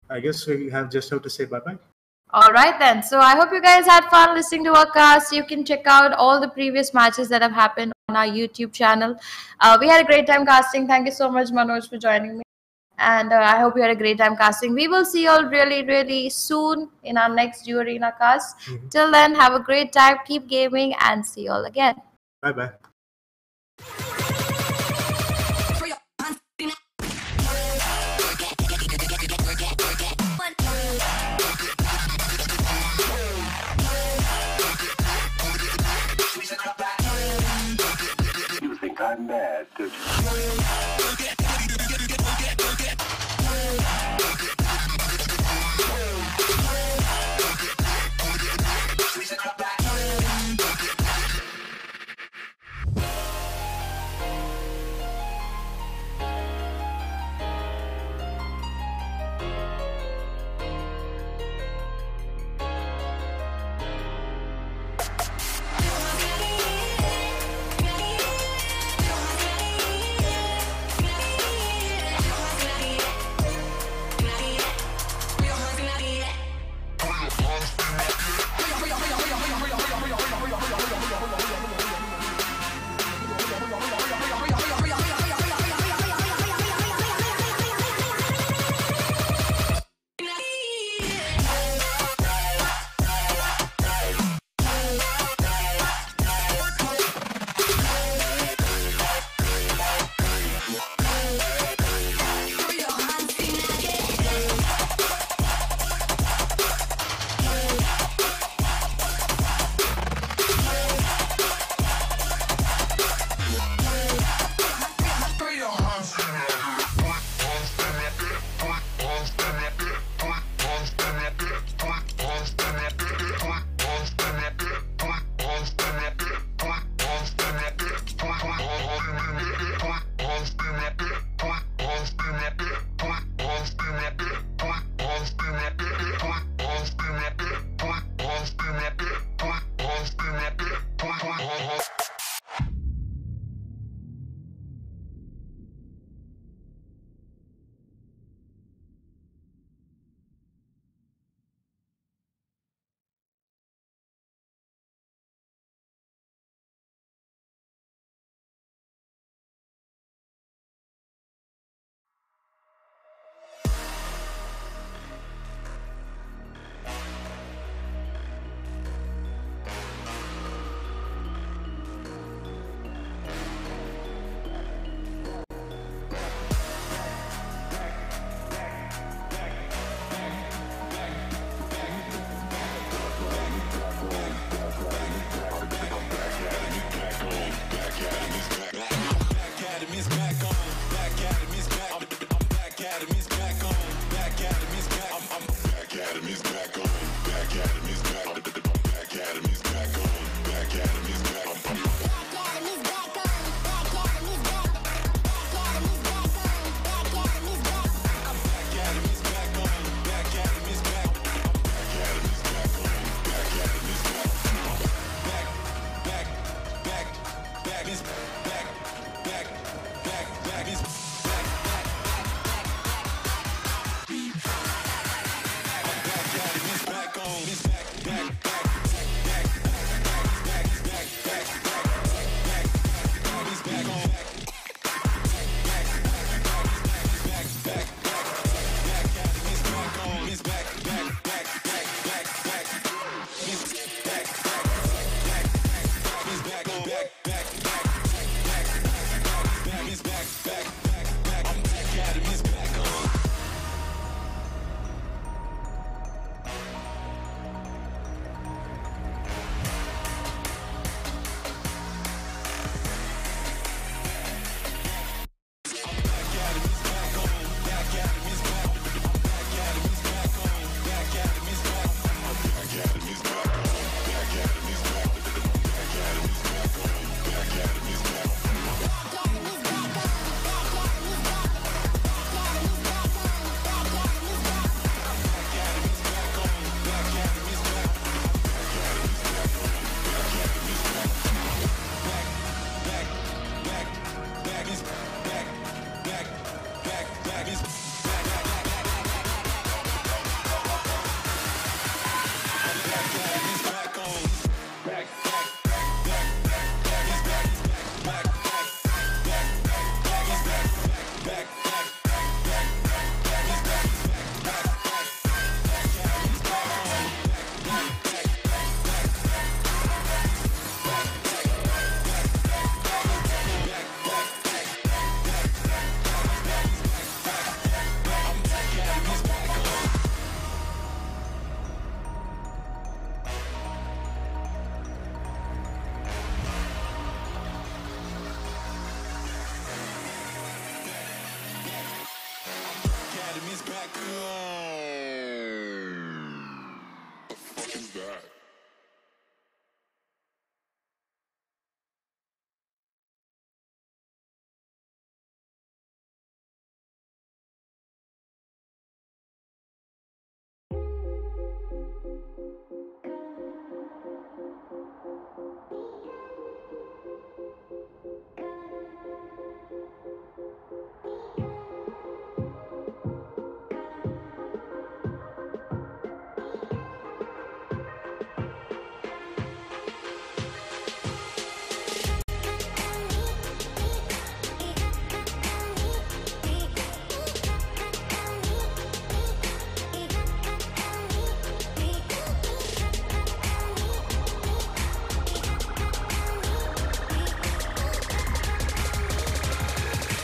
I guess we have to say bye-bye. All right then. So I hope you guys had fun listening to our cast. You can check out all the previous matches that have happened on our YouTube channel. We had a great time casting. Thank you so much, Manoj, for joining me. And I hope you had a great time casting. We will see you all really, really soon in our next Dew Arena cast. Till then, have a great time. Keep gaming and see you all again. Bye-bye. You think I'm mad, don't you?